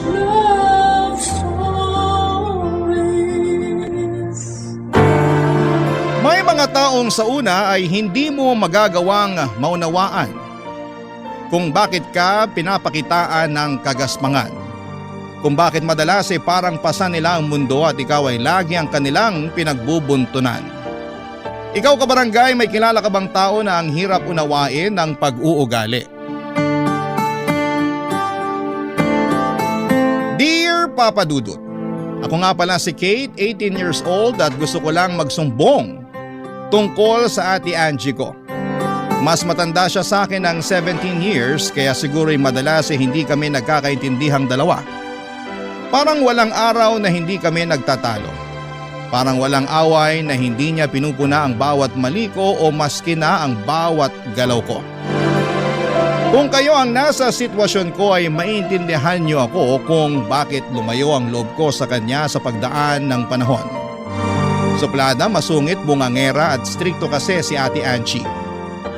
love stories. May mga taong sa una ay hindi mo magagawang maunawaan kung bakit ka pinapakitaan ng kagaspangan. Kung bakit madalas ay parang pasan nila ang mundo at ikaw ay lagi ang kanilang pinagbubuntunan. Ikaw kabarangay, may kilala ka bang tao na ang hirap unawain ng pag-uugali? Dear Papa Dudut, ako nga pala si Kate, 18 years old at gusto ko lang magsumbong tungkol sa ate Angie ko. Mas matanda siya sa akin ng 17 years kaya siguro'y madalas hindi kami nagkakaintindihang dalawa. Parang walang araw na hindi kami nagtatalo. Parang walang away na hindi niya pinupuna ang bawat mali ko o maski na ang bawat galaw ko. Kung kayo ang nasa sitwasyon ko ay maintindihan niyo ako kung bakit lumayo ang loob ko sa kanya sa pagdaan ng panahon. Suplada, masungit, bungangera at strikto kasi si Ate Angie.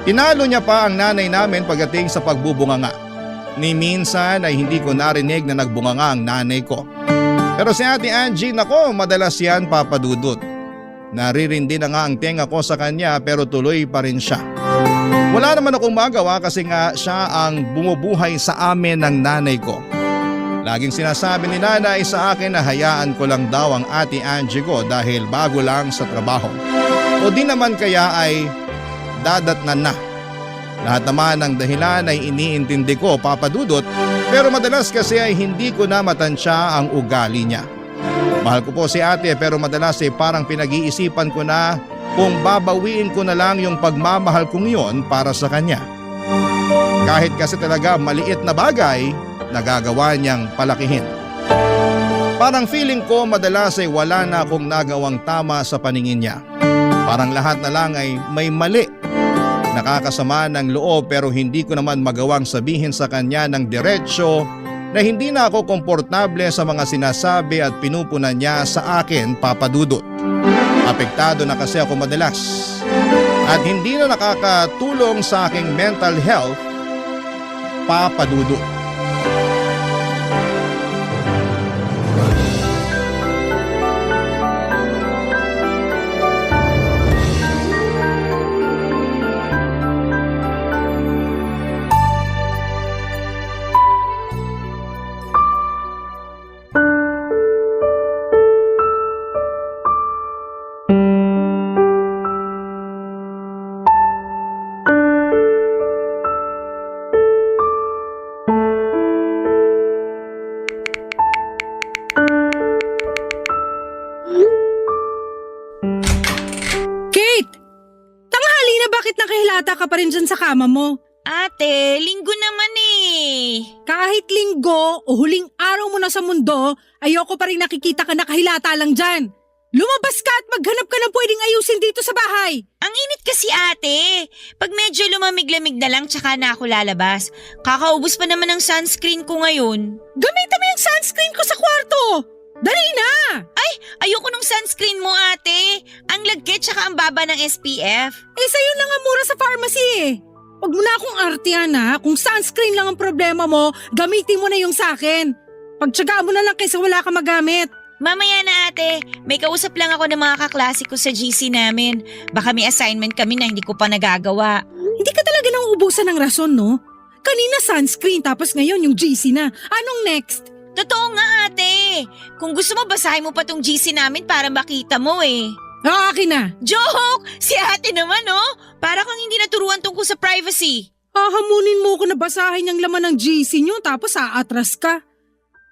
Tinalo niya pa ang nanay namin pagdating sa pagbubunganga. Ni minsan ay hindi ko narinig na nagbunganga ang nanay ko. Pero si Ate Angie, nako, madalas yan papadudot. Naririndi na nga ang tenga ko sa kanya pero tuloy pa rin siya. Wala naman akong magawa kasi nga siya ang bumubuhay sa amin ng nanay ko. Laging sinasabi ni nanay sa akin na hayaan ko lang daw ang Ate Angie ko dahil bago lang sa trabaho. O di naman kaya ay dadatnan na. Lahat naman ng dahilan ay iniintindi ko, Papa Dudut, pero madalas kasi ay hindi ko na matansya ang ugali niya. Mahal ko po si ate pero madalas ay parang pinag-iisipan ko na kung babawiin ko na lang yung pagmamahal kong yon para sa kanya. Kahit kasi talaga maliit na bagay, nagagawa niyang palakihin. Parang feeling ko madalas ay wala na akong nagawang tama sa paningin niya. Parang lahat na lang ay may mali. Nakakasama ng loob pero hindi ko naman magawang sabihin sa kanya ng diretsyo na hindi na ako komportable sa mga sinasabi at pinupunan niya sa akin, Papa Dudut. Apektado na kasi ako madalas at hindi na nakakatulong sa aking mental health, Papa Dudut. Ka pa rin dyan sa kama mo. Ate, linggo naman eh. Kahit linggo o huling araw mo na sa mundo, ayoko pa rin nakikita ka nakahilata lang dyan. Lumabas ka at maghanap ka ng pwedeng ayusin dito sa bahay. Ang init kasi ate. Pag medyo lumamig-lamig na lang tsaka na ako lalabas. Kakaubos pa naman ng sunscreen ko ngayon. Gamitin mo yung sunscreen ko sa kwarto. Dali na! Ay, ayoko nung sunscreen mo ate. Ang lagkit tsaka ang baba ng SPF. Eh sa'yo lang ang mura sa pharmacy eh. Huwag mo na akong artihan ha. Kung sunscreen lang ang problema mo, gamitin mo na yung sakin. Pagtsagaan mo na lang kaysa wala ka magamit. Mamaya na ate, may kausap lang ako ng mga kaklase ko sa GC namin. Baka may assignment kami na hindi ko pa nagagawa. Hindi ka talaga nang ubusan ng rason no? Kanina sunscreen tapos ngayon yung GC na. Anong next? Totoo nga ate. Kung gusto mo basahin mo pa tong GC namin para makita mo eh. Akin na. Joke! Si ate naman oh. Para kang hindi naturuan tungkol sa privacy. Hahamunin mo ko na basahin yung laman ng GC nyo tapos aatras ka.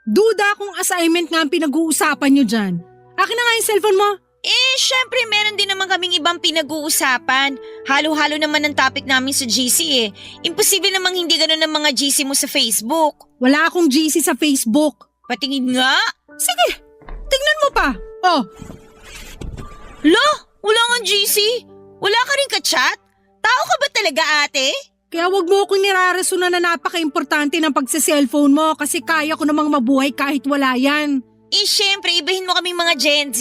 Duda kung assignment nga ang pinag-uusapan nyo dyan. Akin na nga yung cellphone mo. Eh, syempre meron din naman kaming ibang pinag-uusapan. Halo-halo naman ang topic namin sa GC eh. Imposible namang hindi ganun ang mga GC mo sa Facebook. Wala akong GC sa Facebook. Patingin nga. Sige, tignan mo pa. Oh. Lo, wala nga GC. Wala ka rin ka-chat? Tao ka ba talaga ate? Kaya wag mo akong nirarason na napaka-importante ng pagsa-cellphone mo kasi kaya ko namang mabuhay kahit wala yan. Eh syempre, ibahin mo kaming mga Gen Z.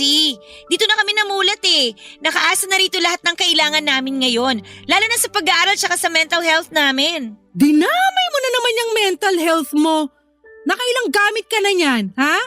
Dito na kami namulat eh. Nakaasa na rito lahat ng kailangan namin ngayon. Lalo na sa pag-aaral tsaka sa mental health namin. Dinamay mo na naman yung mental health mo. Nakailang gamit ka na niyan, ha?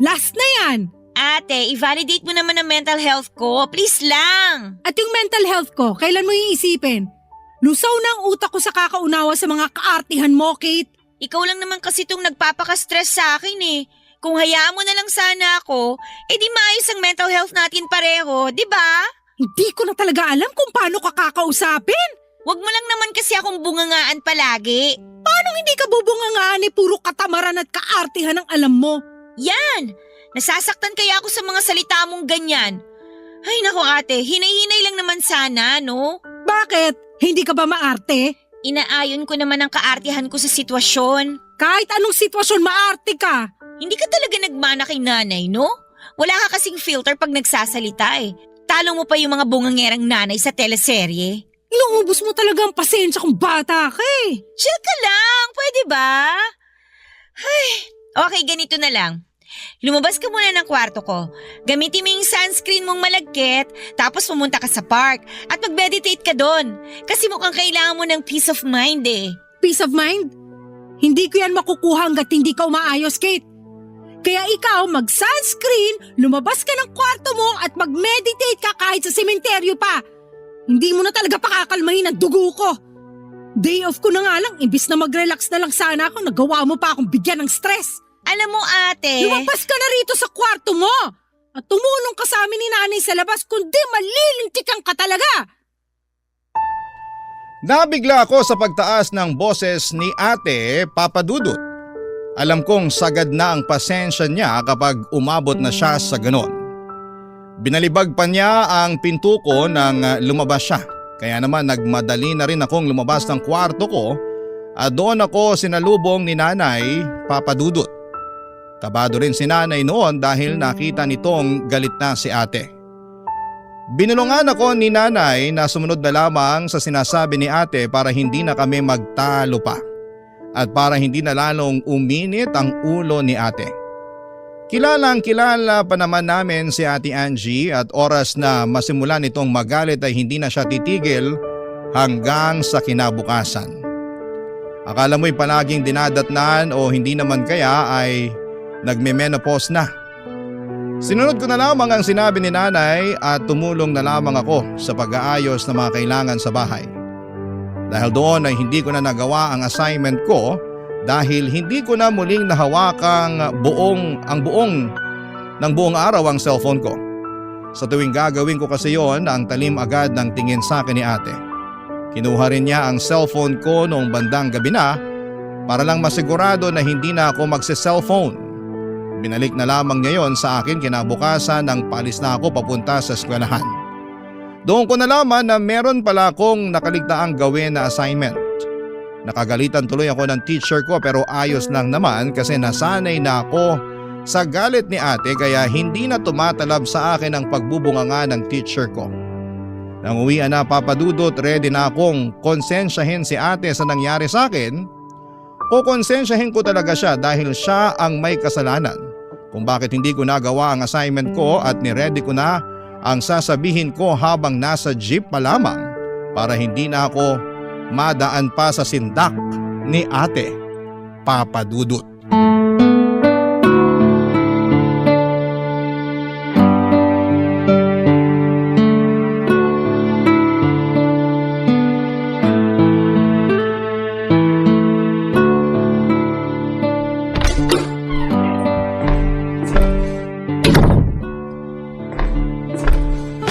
Last na yan. Ate, i-validate mo naman ang mental health ko. Please lang. At yung mental health ko, kailan mo iisipin? Lusaw na ang utak ko sa kakaunawa sa mga kaartihan mo, Kate. Ikaw lang naman kasi itong nagpapaka-stress sa akin eh. Kung hayaan mo na lang sana ako, di maayos ang mental health natin pareho, di ba? Hindi ko na talaga alam kung paano ka kakausapin. Wag mo lang naman kasi akong bungangaan palagi. Paano hindi ka bubungangaan puro katamaran at kaartihan ang alam mo? Yan! Nasasaktan kaya ako sa mga salita mong ganyan. Ay nako ate, hinay-hinay lang naman sana, no? Bakit? Hindi ka ba maarte? Inaayon ko naman ang kaartihan ko sa sitwasyon. Kahit anong sitwasyon, maarte ka. Hindi ka talaga nagmana kay nanay, no? Wala ka kasing filter pag nagsasalita eh. Talo mo pa yung mga bungangerang nanay sa teleserye. Inuubos mo talaga ang pasensya kung bata ka eh. Chill ka lang, pwede ba? Ay, okay, ganito na lang. Lumabas ka muna ng kwarto ko. Gamitin mo yung sunscreen mong malagkit, tapos pumunta ka sa park at mag-meditate ka doon. Kasi mukhang kailangan mo ng peace of mind eh. Peace of mind? Hindi ko yan makukuha hanggat hindi ka umaayos, Kate. Kaya ikaw mag-sunscreen, lumabas ka ng kwarto mo at mag-meditate ka kahit sa sementeryo pa. Hindi mo na talaga pakakalmahin ang dugo ko. Day off ko na nga lang, imbis na mag-relax na lang sana ako, nagawa mo pa akong bigyan ng stress. Alam mo ate… Lumabas ka na rito sa kwarto mo at tumulong ka sa amin ni nanay sa labas kundi malilintikan ka talaga. Nabigla ako sa pagtaas ng boses ni Ate Papa Dudut. Alam kong sagad na ang pasensya niya kapag umabot na siya sa ganon. Binalibag pa niya ang pinto ko nang lumabas siya. Kaya naman nagmadali na rin akong lumabas ng kwarto ko at doon ako sinalubong ni Nanay Papa Dudut. Kabado rin si nanay noon dahil nakita nitong galit na si ate. Binulungan ako ni nanay na sumunod na lamang sa sinasabi ni ate para hindi na kami magtalo pa at para hindi na lalong uminit ang ulo ni ate. Kilalang kilala pa naman namin si Ate Angie at oras na masimulan itong magalit ay hindi na siya titigil hanggang sa kinabukasan. Akala mo'y palaging dinadatnan o hindi naman kaya ay nagme-menopause na. Sinunod ko na lamang ang sinabi ni nanay at tumulong na lamang ako sa pag-aayos ng mga kailangan sa bahay. Dahil doon ay hindi ko na nagawa ang assignment ko dahil hindi ko na muling nahawakang buong araw ang cellphone ko. Sa tuwing gagawin ko kasi yon, ang talim agad ng tingin sa akin ni ate. Kinuha rin niya ang cellphone ko noong bandang gabi na para lang masigurado na hindi na ako magse-cellphone. Binalik na lamang niya yon sa akin kinabukasan nang paalis na ako papunta sa eskwelahan. Doon ko nalaman na meron pala akong nakaligtaang gawin na assignment. Nakagalitan tuloy ako ng teacher ko pero ayos lang naman kasi nasanay na ako sa galit ni ate kaya hindi na tumatalab sa akin ang pagbubunganga ng teacher ko. Nang uwian na Papa Dudut, ready na akong konsensyahin si ate sa nangyari sa akin. Kukonsensyahin ko talaga siya dahil siya ang may kasalanan kung bakit hindi ko nagawa ang assignment ko at niready ko na ang sasabihin ko habang nasa jeep pa lamang para hindi na ako madaan pa sa sindak ni ate Papa Dudut.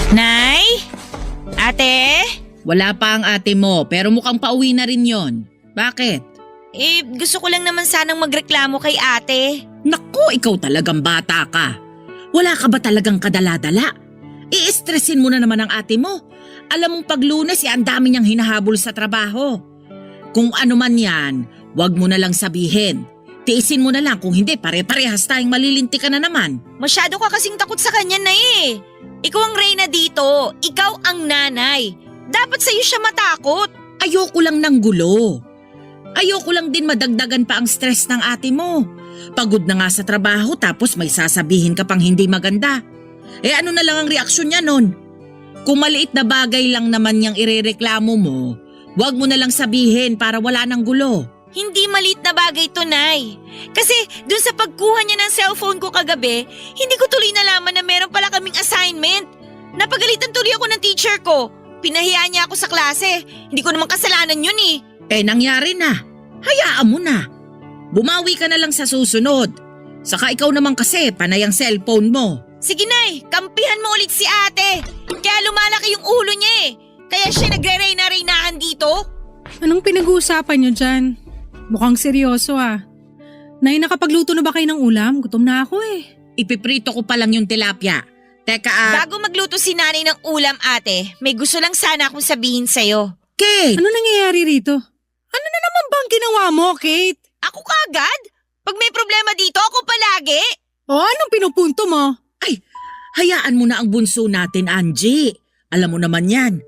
Nay? Ate? Wala pa ang ate mo pero mukhang pauwi na rin yon. Bakit? Gusto ko lang naman sanang magreklamo kay ate. Naku, ikaw talagang bata ka. Wala ka ba talagang kadala-dala? I-stressin mo na naman ang ate mo. Alam mong pag Lunes, ang dami niyang hinahabol sa trabaho. Kung ano man yan, wag mo na lang sabihin. Tiisin mo na lang, kung hindi pare-parehas tayong malilinti ka na naman. Masyado ka kasing takot sa kanya na eh. Ikaw ang reyna dito. Ikaw ang nanay. Dapat sa'yo siya matakot. Ayoko lang ng gulo. Ayoko lang din madagdagan pa ang stress ng ate mo. Pagod na nga sa trabaho tapos may sasabihin ka pang hindi maganda. Ano na lang ang reaksyon niya nun? Kung maliit na bagay lang naman niyang irereklamo mo, wag mo na lang sabihin para wala ng gulo. Hindi maliit na bagay to, Nay. Kasi dun sa pagkuha niya ng cellphone ko kagabi, hindi ko tuloy nalaman na meron pala kaming assignment. Napagalitan tuloy ako ng teacher ko. Pinahiya niya ako sa klase. Hindi ko naman kasalanan yun eh. Nangyari na. Hayaan mo na. Bumawi ka na lang sa susunod. Saka ikaw naman kasi, panay ang cellphone mo. Sige, Nay, kampihan mo ulit si ate. Kaya lumalaki yung ulo niya eh. Kaya siya nagre-reyna-reynahan dito. Anong pinag-uusapan niyo dyan? Mukhang seryoso ah. Nay, nakapagluto na ba kayo ng ulam? Gutom na ako eh. Ipiprito ko pa lang yung tilapia. Teka, Bago magluto si nanay ng ulam, ate, may gusto lang sana akong sabihin sa'yo. Kate! Ano nangyayari rito? Ano na naman bang ginawa mo, Kate? Ako kaagad? Pag may problema dito, ako palagi. O anong pinupunto mo? Hayaan mo na ang bunso natin, Angie. Alam mo naman yan.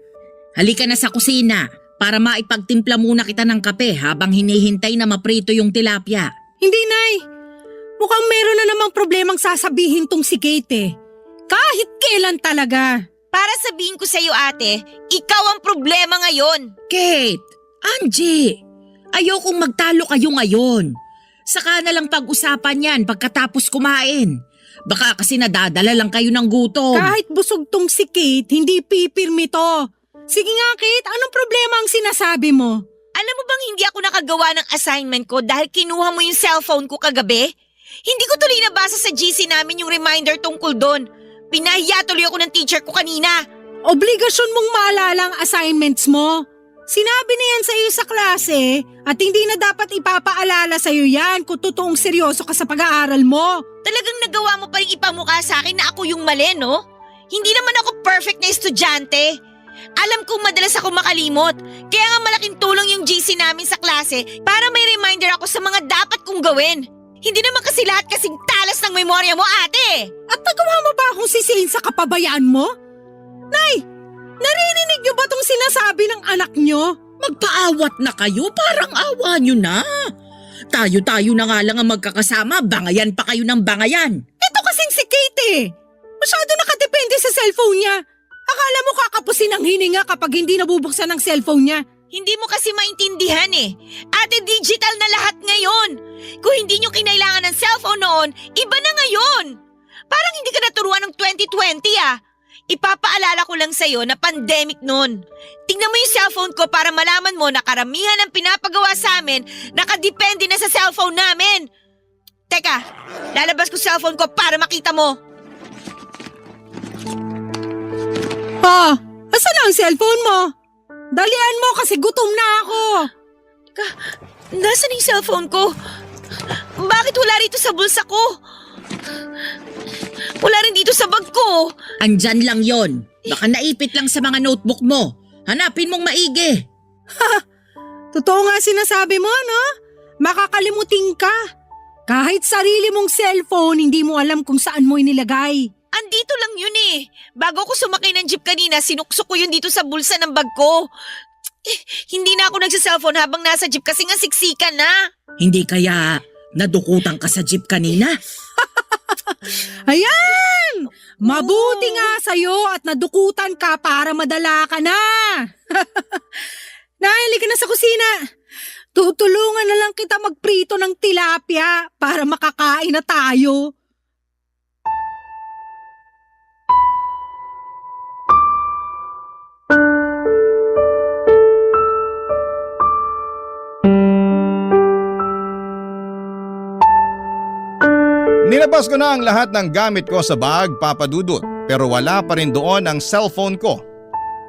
Halika na sa kusina para maipagtimpla muna kita ng kape habang hinihintay na maprito yung tilapia. Hindi, Nay. Mukhang meron na namang problemang sasabihin tong si Kate eh. Kahit kailan talaga. Para sabihin ko sa'yo, ate, ikaw ang problema ngayon. Kate! Angie! Ayokong magtalo kayo ngayon. Saka na lang pag-usapan yan pagkatapos kumain. Baka kasi nadadala lang kayo ng gutom. Kahit busog tong si Kate, hindi pipirmi to. Sige nga, Kate, anong problema ang sinasabi mo? Alam mo bang hindi ako nakagawa ng assignment ko dahil kinuha mo yung cellphone ko kagabi? Hindi ko tuloy nabasa sa GC namin yung reminder tungkol doon. Pinahiya tuloy ako ng teacher ko kanina. Obligasyon mong maalala ang assignments mo. Sinabi na yan sa iyo sa klase at hindi na dapat ipapaalala sa iyo yan kung totoong seryoso ka sa pag-aaral mo. Talagang nagawa mo pa rin ipamukha sa akin na ako yung mali, no? Hindi naman ako perfect na estudyante. Alam kong madalas ako makalimot. Kaya nga malaking tulong yung GC namin sa klase para may reminder ako sa mga dapat kong gawin. Hindi naman kasi lahat kasing talas ng memorya mo, ate. At nagawa mo ba akong sisihin sa kapabayaan mo? Nay, naririnig niyo ba tong sinasabi ng anak niyo? Magpaawat na kayo, parang awa nyo na. Tayo-tayo na nga lang ang magkakasama, bangayan pa kayo ng bangayan. Ito kasing si Kate eh. Masyado nakadepende sa cellphone niya. Akala mo kakapusin ang hininga kapag hindi nabubuksan ang cellphone niya. Hindi mo kasi maintindihan eh. Ate, digital na lahat ngayon. Kung hindi nyo kinailangan ng cellphone noon, iba na ngayon. Parang hindi ka naturuan ng 2020 ah. Ipapaalala ko lang sa'yo na pandemic noon. Tingnan mo yung cellphone ko para malaman mo na karamihan ng pinapagawa sa amin nakadepende na sa cellphone namin. Teka, lalabas ko cellphone ko para makita mo. Pa, asan na ang cellphone mo? Dalian mo kasi gutom na ako. Nasaan yung cellphone ko? Bakit wala rito sa bulsa ko? Wala rin dito sa bag ko. Andyan lang yon. Baka naipit lang sa mga notebook mo. Hanapin mong maigi. Totoo nga sinasabi mo, no? Makakalimutin ka. Kahit sarili mong cellphone, hindi mo alam kung saan mo inilagay. Andito lang yun eh. Bago ako sumakay ng jeep kanina, sinuksok ko yun dito sa bulsa ng bag ko. Hindi na ako nagsa-cellphone habang nasa jeep kasi nga siksikan na. Hindi kaya nadukutan ka sa jeep kanina? Ayan! Mabuti nga sa'yo at nadukutan ka para madala ka na. Nahili ka na sa kusina. Tutulungan na lang kita magprito ng tilapia para makakain na tayo. Nilabas ko na ang lahat ng gamit ko sa bag, Papa Dudut, pero wala pa rin doon ang cellphone ko.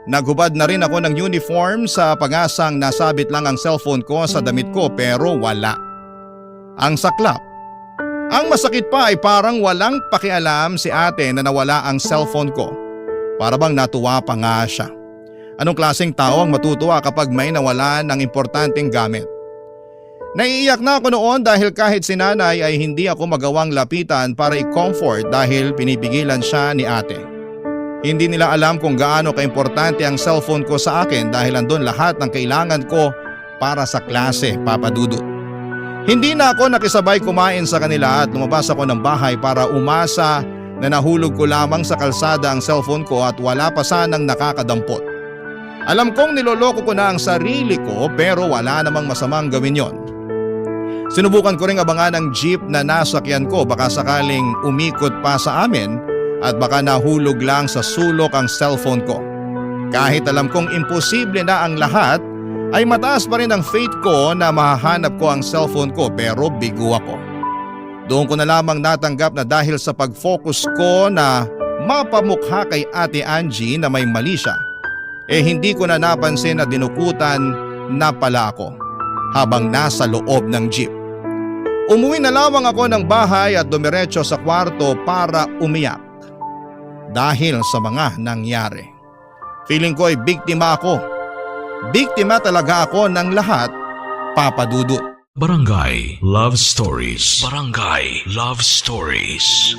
Naghubad na rin ako ng uniform sa pag-asang nasabit lang ang cellphone ko sa damit ko pero wala. Ang saklap. Ang masakit pa ay parang walang pakialam si ate na nawala ang cellphone ko. Para bang natuwa pa nga siya. Anong klaseng tao ang matutuwa kapag may nawala ng importanteng gamit? Naiiyak na ako noon dahil kahit si nanay ay hindi ako magawang lapitan para i-comfort dahil pinipigilan siya ni ate. Hindi nila alam kung gaano kaimportante ang cellphone ko sa akin dahil andun lahat ng kailangan ko para sa klase, Papa Dudut. Hindi na ako nakisabay kumain sa kanila at lumabas ako ng bahay para umasa na nahulog ko lamang sa kalsada ang cellphone ko at wala pa sanang nakakadampot. Alam kong niloloko ko na ang sarili ko pero wala namang masamang gawin yon. Sinubukan ko ring abangan ang jeep na nasakyan ko, baka sakaling umikot pa sa amin at baka nahulog lang sa sulok ang cellphone ko. Kahit alam kong imposible na ang lahat, ay mataas pa rin ang faith ko na mahahanap ko ang cellphone ko, pero bigo ako. Doon ko na lamang natanggap na dahil sa pag-focus ko na mapamukha kay Ate Angie na may mali siya, hindi ko na napansin na dinukutan na pala ako habang nasa loob ng jeep. Umuwi na lamang ako ng bahay at dumiretso sa kwarto para umiyak dahil sa mga nangyari. Feeling ko ay biktima ako. Biktima talaga ako ng lahat, Papa Dudut. Barangay Love Stories. Barangay Love Stories.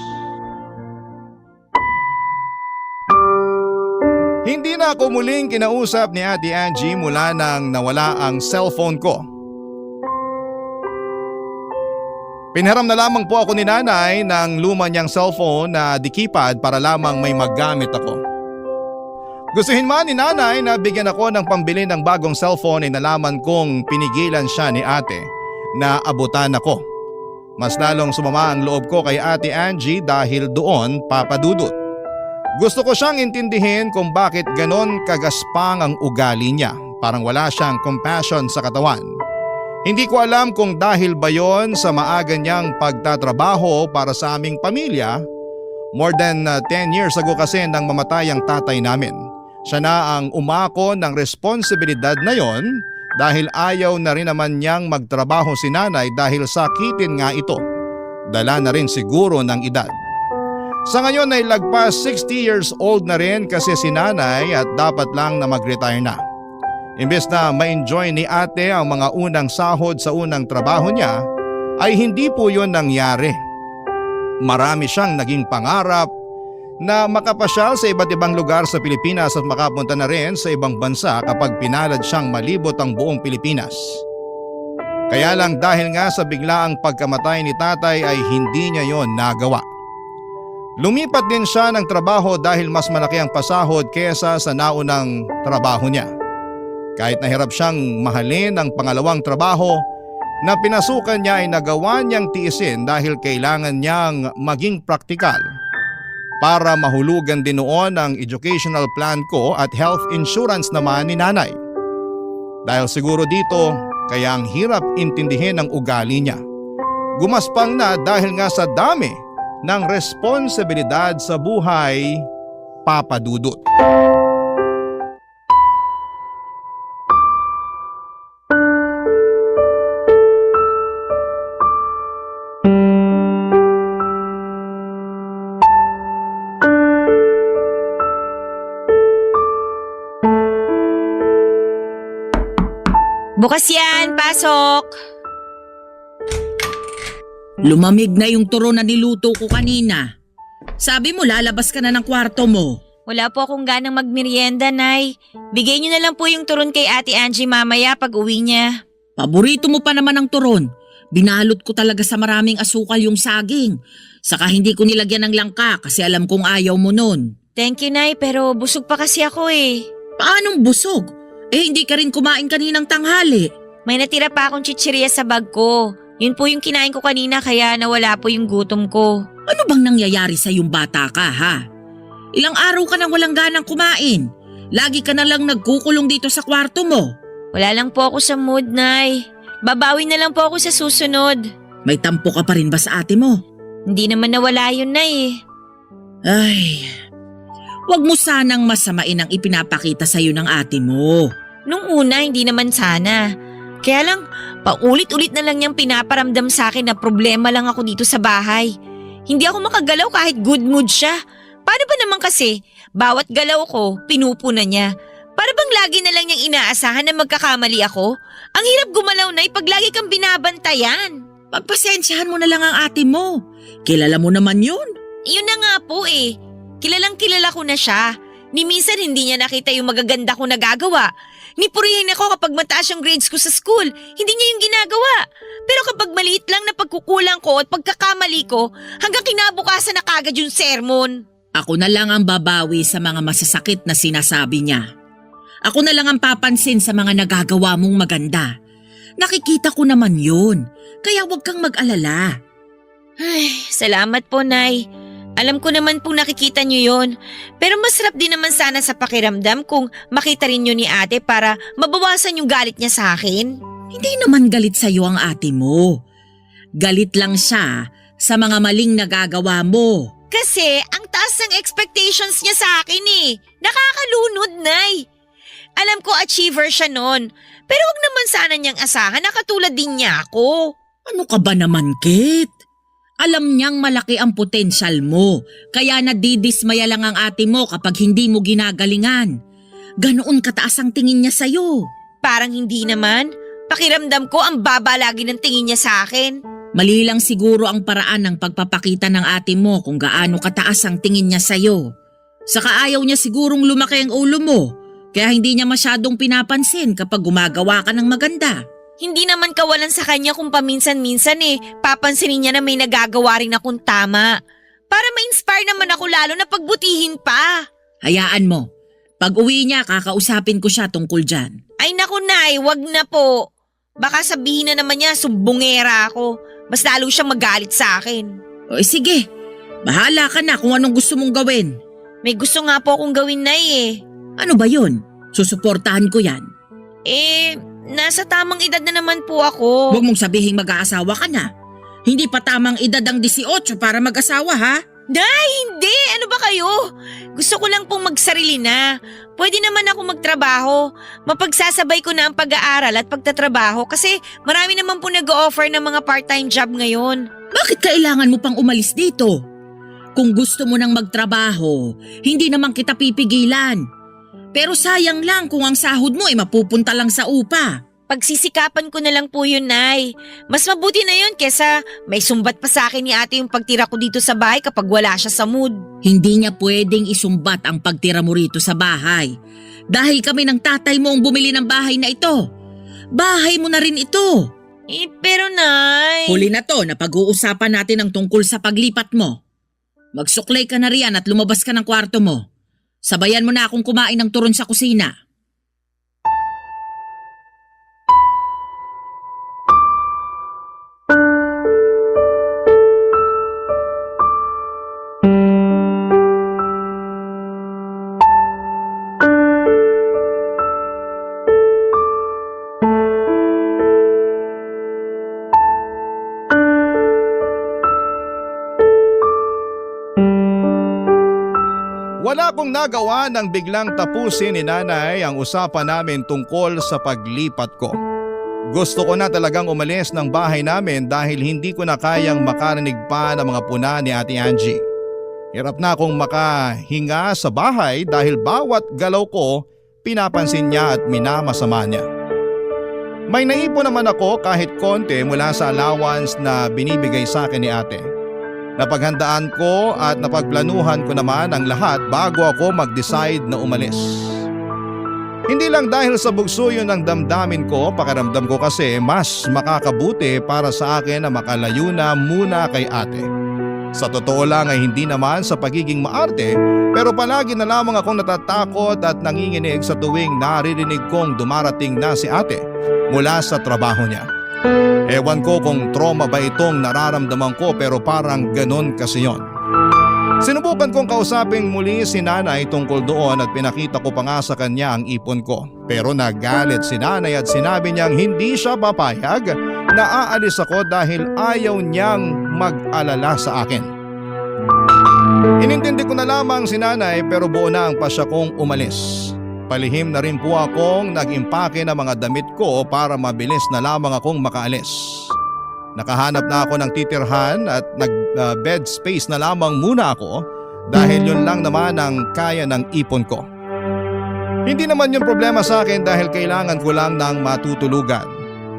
Hindi na ako muling kinausap ni Ate Angie mula nang nawala ang cellphone ko. Pinhiram na lamang po ako ni nanay ng luma niyang cellphone na di-keypad para lamang may maggamit ako. Gustuhin man ni nanay na bigyan ako ng pambili ng bagong cellphone ay nalaman kong pinigilan siya ni ate na abutan ako. Mas lalong sumama ang loob ko kay Ate Angie dahil doon, Papa Dudut. Gusto ko siyang intindihin kung bakit ganon kagaspang ang ugali niya. Parang wala siyang compassion sa katawan. Hindi ko alam kung dahil ba yon sa maaga niyang pagtatrabaho para sa aming pamilya. More than 10 years ago kasi nang mamatay ang tatay namin. Siya na ang umako ng responsibilidad na yon dahil ayaw na rin naman niyang magtrabaho si nanay dahil sakitin nga ito. Dala na rin siguro ng edad. Sa ngayon ay lagpas 60 years old na rin kasi si nanay at dapat lang na mag-retire na. Imbes na ma-enjoy ni ate ang mga unang sahod sa unang trabaho niya, ay hindi po yun nangyari. Marami siyang naging pangarap na makapasyal sa iba't ibang lugar sa Pilipinas at makapunta na rin sa ibang bansa kapag pinalad siyang malibot ang buong Pilipinas. Kaya lang dahil nga sa biglaang pagkamatay ni tatay ay hindi niya yon nagawa. Lumipat din siya ng trabaho dahil mas malaki ang pasahod kesa sa naunang trabaho niya. Kahit nahirap siyang mahalin ang pangalawang trabaho na pinasukan niya ay nagawa niyang tiisin dahil kailangan niyang maging praktikal para mahulugan din noon ang educational plan ko at health insurance naman ni nanay. Dahil siguro dito, kaya ang hirap intindihin ang ugali niya. Gumaspang na dahil nga sa dami ng responsibilidad sa buhay, Papa Dudut. Bukas yan, pasok! Lumamig na yung turon na niluto ko kanina. Sabi mo lalabas ka na ng kwarto mo. Wala po akong ganang magmerienda, Nay. Bigay niyo na lang po yung turon kay Ate Angie mamaya pag uwi niya. Paborito mo pa naman ang turon. Binalot ko talaga sa maraming asukal yung saging. Saka hindi ko nilagyan ng langka kasi alam kong ayaw mo nun. Thank you, Nay, pero busog pa kasi ako eh. Paanong busog? Hindi ka rin kumain kaninang tanghali. May natira pa akong chichirya sa bag ko. Yun po yung kinain ko kanina kaya nawala po yung gutom ko. Ano bang nangyayari sa yung bata ka, ha? Ilang araw ka nang walang ganang kumain. Lagi ka na lang nagkukulong dito sa kwarto mo. Wala lang po ako sa mood, Nay. Babawi na lang po ako sa susunod. May tampo ka pa rin ba sa ate mo? Hindi naman nawala yun, Nay. Ay, wag mo sanang masamain ang ipinapakita sa'yo ng ate mo. Nung una, hindi naman sana. Kaya lang, paulit-ulit na lang niyang pinaparamdam sa akin na problema lang ako dito sa bahay. Hindi ako makagalaw kahit good mood siya. Paano ba naman kasi, bawat galaw ko, pinupunan niya. Para bang lagi na lang niyang inaasahan na magkakamali ako? Ang hirap gumalaw na pag lagi kang binabantayan. Pagpasensyahan mo na lang ang ate mo. Kilala mo naman yun. Yun na nga po eh. Kilalang kilala ko na siya. Ni minsan hindi niya nakita yung magaganda ko nagagawa. Nipurihin ako kapag mataas yung grades ko sa school. Hindi niya yung ginagawa. Pero kapag maliit lang na pagkukulang ko at pagkakamali ko, hanggang kinabukasan na kagad yung sermon. Ako na lang ang babawi sa mga masasakit na sinasabi niya. Ako na lang ang papansin sa mga nagagawa mong maganda. Nakikita ko naman yun. Kaya huwag kang mag-alala. Ay, salamat po, Nay. Alam ko naman po nakikita niyo yon. Pero masarap din naman sana sa pakiramdam kung makita rin niyo ni ate para mabawasan yung galit niya sa akin. Hindi naman galit sa'yo ang ate mo. Galit lang siya sa mga maling nagagawa mo. Kasi ang taas ng expectations niya sa akin eh. Nakakalunod, Nay. Alam ko achiever siya nun. Pero wag naman sana niyang asahan na katulad din niya ako. Ano ka ba naman, Kate? Alam niyang malaki ang potensyal mo, kaya nadidismaya lang ang ate mo kapag hindi mo ginagalingan. Ganoon kataas ang tingin niya sa'yo. Parang hindi naman. Pakiramdam ko ang baba lagi ng tingin niya sa akin. Mali lang siguro ang paraan ng pagpapakita ng ate mo kung gaano kataas ang tingin niya sa'yo. Saka ayaw niya sigurong lumaki ang ulo mo, kaya hindi niya masyadong pinapansin kapag gumagawa ka ng maganda. Hindi naman kawalan sa kanya kung paminsan-minsan papansinin niya na may nagagawa rin akong tama. Para ma-inspire naman ako lalo na pagbutihin pa. Hayaan mo. Pag uwi niya, kakausapin ko siya tungkol dyan. Ay naku, Nay, wag na po. Baka sabihin na naman niya sumbongera ako. Mas lalo siyang magalit sa akin. O sige, bahala ka na kung anong gusto mong gawin. May gusto nga po akong gawin, Nay Ano ba yun? Susuportahan ko yan. Nasa tamang edad na naman po ako. Huwag mong sabihing mag-aasawa ka na. Hindi pa tamang edad ang 18 para mag-asawa, ha? Nay, hindi! Ano ba kayo? Gusto ko lang pong magsarili na. Pwede naman ako magtrabaho. Mapagsasabay ko na ang pag-aaral at pagtatrabaho kasi marami naman po nag-o-offer ng mga part-time job ngayon. Bakit kailangan mo pang umalis dito? Kung gusto mo nang magtrabaho, hindi naman kita pipigilan. Pero sayang lang kung ang sahod mo ay mapupunta lang sa upa. Pagsisikapan ko na lang po yun, Nay. Mas mabuti na yun kesa may sumbat pa sa akin ni ate yung pagtira ko dito sa bahay kapag wala siya sa mood. Hindi niya pwedeng isumbat ang pagtira mo rito sa bahay. Dahil kami ng tatay mo ang bumili ng bahay na ito. Bahay mo na rin ito. Pero Nay… Huli na to na pag-uusapan natin ang tungkol sa paglipat mo. Magsuklay ka na riyan at lumabas ka ng kwarto mo. Sabayan mo na akong kumain ng turon sa kusina. Wala akong nagawa nang biglang tapusin ni nanay ang usapan namin tungkol sa paglipat ko. Gusto ko na talagang umalis ng bahay namin dahil hindi ko na kayang makarinig pa ng mga puna ni Ate Angie. Hirap na akong makahinga sa bahay dahil bawat galaw ko pinapansin niya at minamasama niya. May naipon naman ako kahit konti mula sa allowance na binibigay sa akin ni ate. Napaghandaan ko at napagplanuhan ko naman ang lahat bago ako mag-decide na umalis. Hindi lang dahil sa bugso yun ang damdamin ko, pakiramdam ko kasi mas makakabuti para sa akin na makalayo na muna kay ate. Sa totoo lang ay hindi naman sa pagiging maarte, pero palagi na lamang akong natatakot at nanginginig sa tuwing naririnig kong dumarating na si ate mula sa trabaho niya. Ewan ko kung trauma ba itong nararamdaman ko pero parang ganon kasi yon. Sinubukan kong kausaping muli si nanay tungkol doon at pinakita ko pa nga sa kanya ang ipon ko. Pero nagalit si nanay at sinabi niyang hindi siya papayag na aalis ako dahil ayaw niyang mag-alala sa akin. Inintindi ko na lamang si nanay pero buo na ang pasya kong umalis. Palihim na rin po akong nag-impake ng mga damit ko para mabilis na lamang akong makaalis. Nakahanap na ako ng titirhan at nag-bed space na lamang muna ako dahil yun lang naman ang kaya ng ipon ko. Hindi naman yun problema sa akin dahil kailangan ko lang ng matutulugan.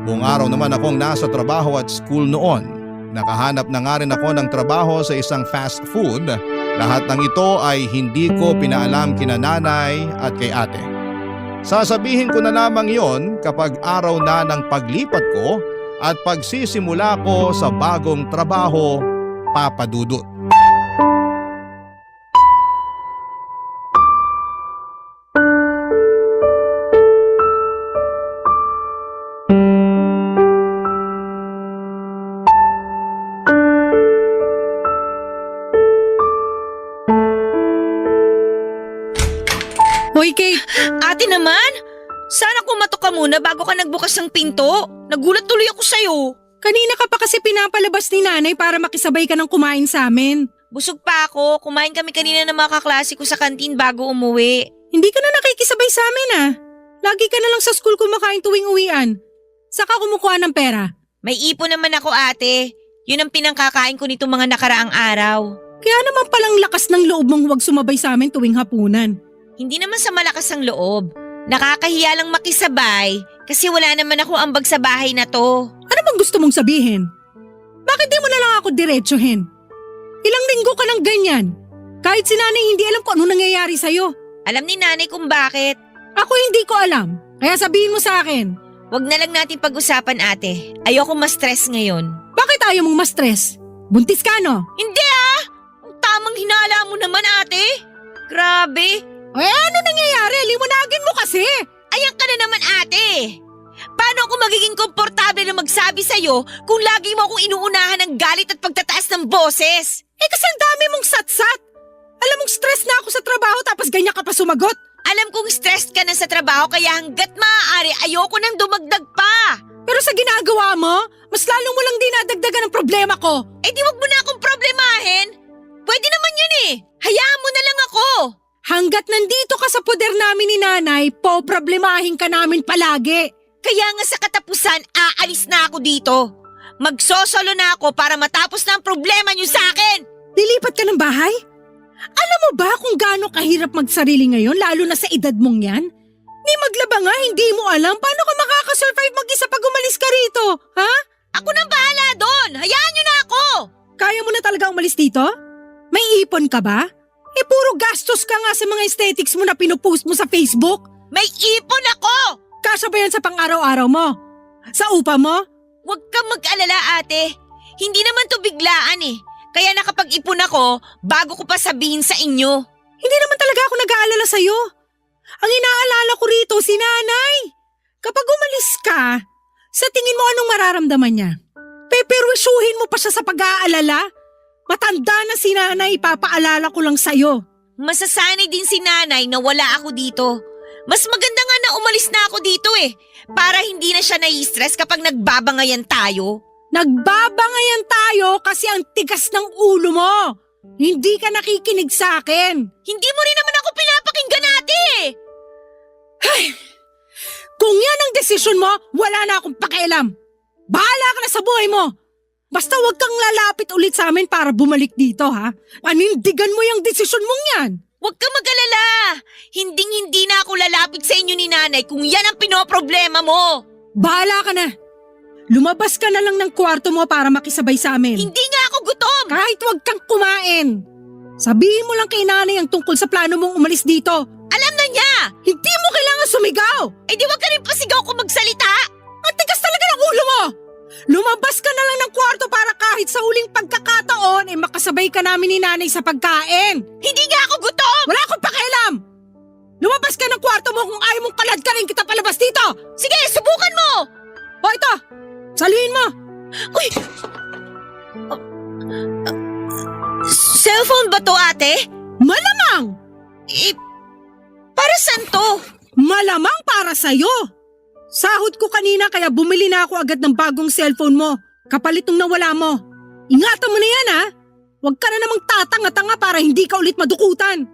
Buong araw naman akong nasa trabaho at school noon. Nakahanap na nga rin ako ng trabaho sa isang fast food. Lahat ng ito ay hindi ko pinaalam kina nanay at kay ate. Sasabihin ko na lamang yon kapag araw na ng paglipat ko at pagsisimula ko sa bagong trabaho, Papa Dudut. Hoy Kate, Ate naman, sana kumatok ka muna bago ka nagbukas ng pinto. Nagulat tuloy ako sa'yo. kanina ka pa kasi pinapalabas ni nanay para makisabay ka ng kumain sa amin. Busog pa ako, kumain kami kanina ng mga kaklase ko sa kantin bago umuwi. Hindi ka na nakikisabay sa amin ah. Lagi ka na lang sa school kumakain tuwing uwian. Saka kumukuha ng pera. May ipon naman ako ate. Yun ang pinangkakain ko nitong mga nakaraang araw. Kaya naman palang lakas ng loob mong huwag sumabay sa amin tuwing hapunan. Hindi naman sa malakas ang loob. Nakakahiya lang makisabay kasi wala naman ako ambag sa bahay na to. Ano bang gusto mong sabihin? Bakit di mo na lang ako diretsuhin? Ilang linggo ka ng ganyan. Kahit si nanay hindi alam kung ano nangyayari sa'yo. Alam ni nanay kung bakit. Ako hindi ko alam. Kaya sabihin mo sa akin. Wag na lang natin pag-usapan ate. Ayoko ma-stress ngayon. Bakit ayaw mong ma-stress? Buntis ka no? Hindi ah! Ang tamang hinala mo naman ate. Grabe. Ano nangyayari? Liwanagin mo kasi. Ayan ka na naman ate. Paano ako magiging komportable na magsabi sa'yo kung lagi mo akong inuunahan ng galit at pagtataas ng boses? Kasi ang dami mong satsat. Alam mong stress na ako sa trabaho tapos ganyan ka pa sumagot. Alam kong stressed ka na sa trabaho kaya hanggat maaari ayoko nang dumagdag pa. Pero sa ginagawa mo, mas lalo mo lang dinadagdagan ang problema ko. Eh di wag mo na akong problemahin. Pwede naman yun eh. Hayaan mo na lang ako. Hanggat nandito ka sa poder namin ni nanay, problemahin ka namin palagi. Kaya nga sa katapusan, aalis na ako dito. Magsosolo na ako para matapos na ang problema niyo sa akin. Lilipat ka ng bahay? Alam mo ba kung gaano kahirap magsarili ngayon lalo na sa edad mong yan? Ni maglaba nga, hindi mo alam paano ka makakasurvive mag-isa pag umalis ka rito, ha? Ako nang bahala doon. Hayaan niyo na ako. Kaya mo na talaga umalis dito? May ipon ka ba? Puro gastos ka nga sa mga aesthetics mo na pinupost mo sa Facebook. May ipon ako. Kasya ba yan sa pang-araw-araw mo? Sa upa mo? Huwag kang mag-alala ate. Hindi naman to biglaan eh. Kaya nakapag-ipon ako bago ko pa sabihin sa inyo. Hindi naman talaga ako nag-aalala sa'yo. Ang inaalala ko rito si nanay. Kapag umalis ka, sa tingin mo anong mararamdaman niya? Peperwisyuhin mo pa siya sa pag-aalala? Matanda na si nanay, papaalala ko lang sa'yo. Masasanay din si nanay na wala ako dito. Mas maganda nga na umalis na ako dito eh. Para hindi na siya nai-stress kapag nagbabangayan tayo. Nagbabangayan tayo kasi ang tigas ng ulo mo. Hindi ka nakikinig sa akin. Hindi mo rin naman ako pinapakinggan ate eh. Kung yan ang desisyon mo, wala na akong pakialam. Bahala ka na sa buhay mo. Basta huwag kang lalapit ulit sa amin para bumalik dito ha. Panindigan mo yung desisyon mong yan. Huwag ka mag-alala. Hinding-hindi na ako lalapit sa inyo ni nanay kung yan ang pinoproblema mo. Bahala ka na. Lumabas ka na lang ng kwarto mo para makisabay sa amin. Hindi nga ako gutom. Kahit huwag kang kumain. Sabihin mo lang kay nanay ang tungkol sa plano mong umalis dito. Alam na niya. Hindi mo kailangan sumigaw. Eh di wag ka rin pasigaw kung magsalita. Ang tigas talaga ng ulo mo. Lumabas ka na lang ng kwarto para kahit sa huling pagkakataon makasabay ka namin ni nanay sa pagkain. Hindi nga ako gutom. Wala akong pakialam. Lumabas ka ng kwarto mo kung ayaw mong kalad ka rin kita palabas dito. Sige, subukan mo. O ito, saluhin mo. Uy! Cellphone ba to ate? Malamang. Eh, para saan to? Malamang para sa'yo. Sahod ko kanina kaya bumili na ako agad ng bagong cellphone mo. Kapalit nung nawala mo. Ingatan mo na yan ha. Huwag ka na namang tatanga-tanga para hindi ka ulit madukutan.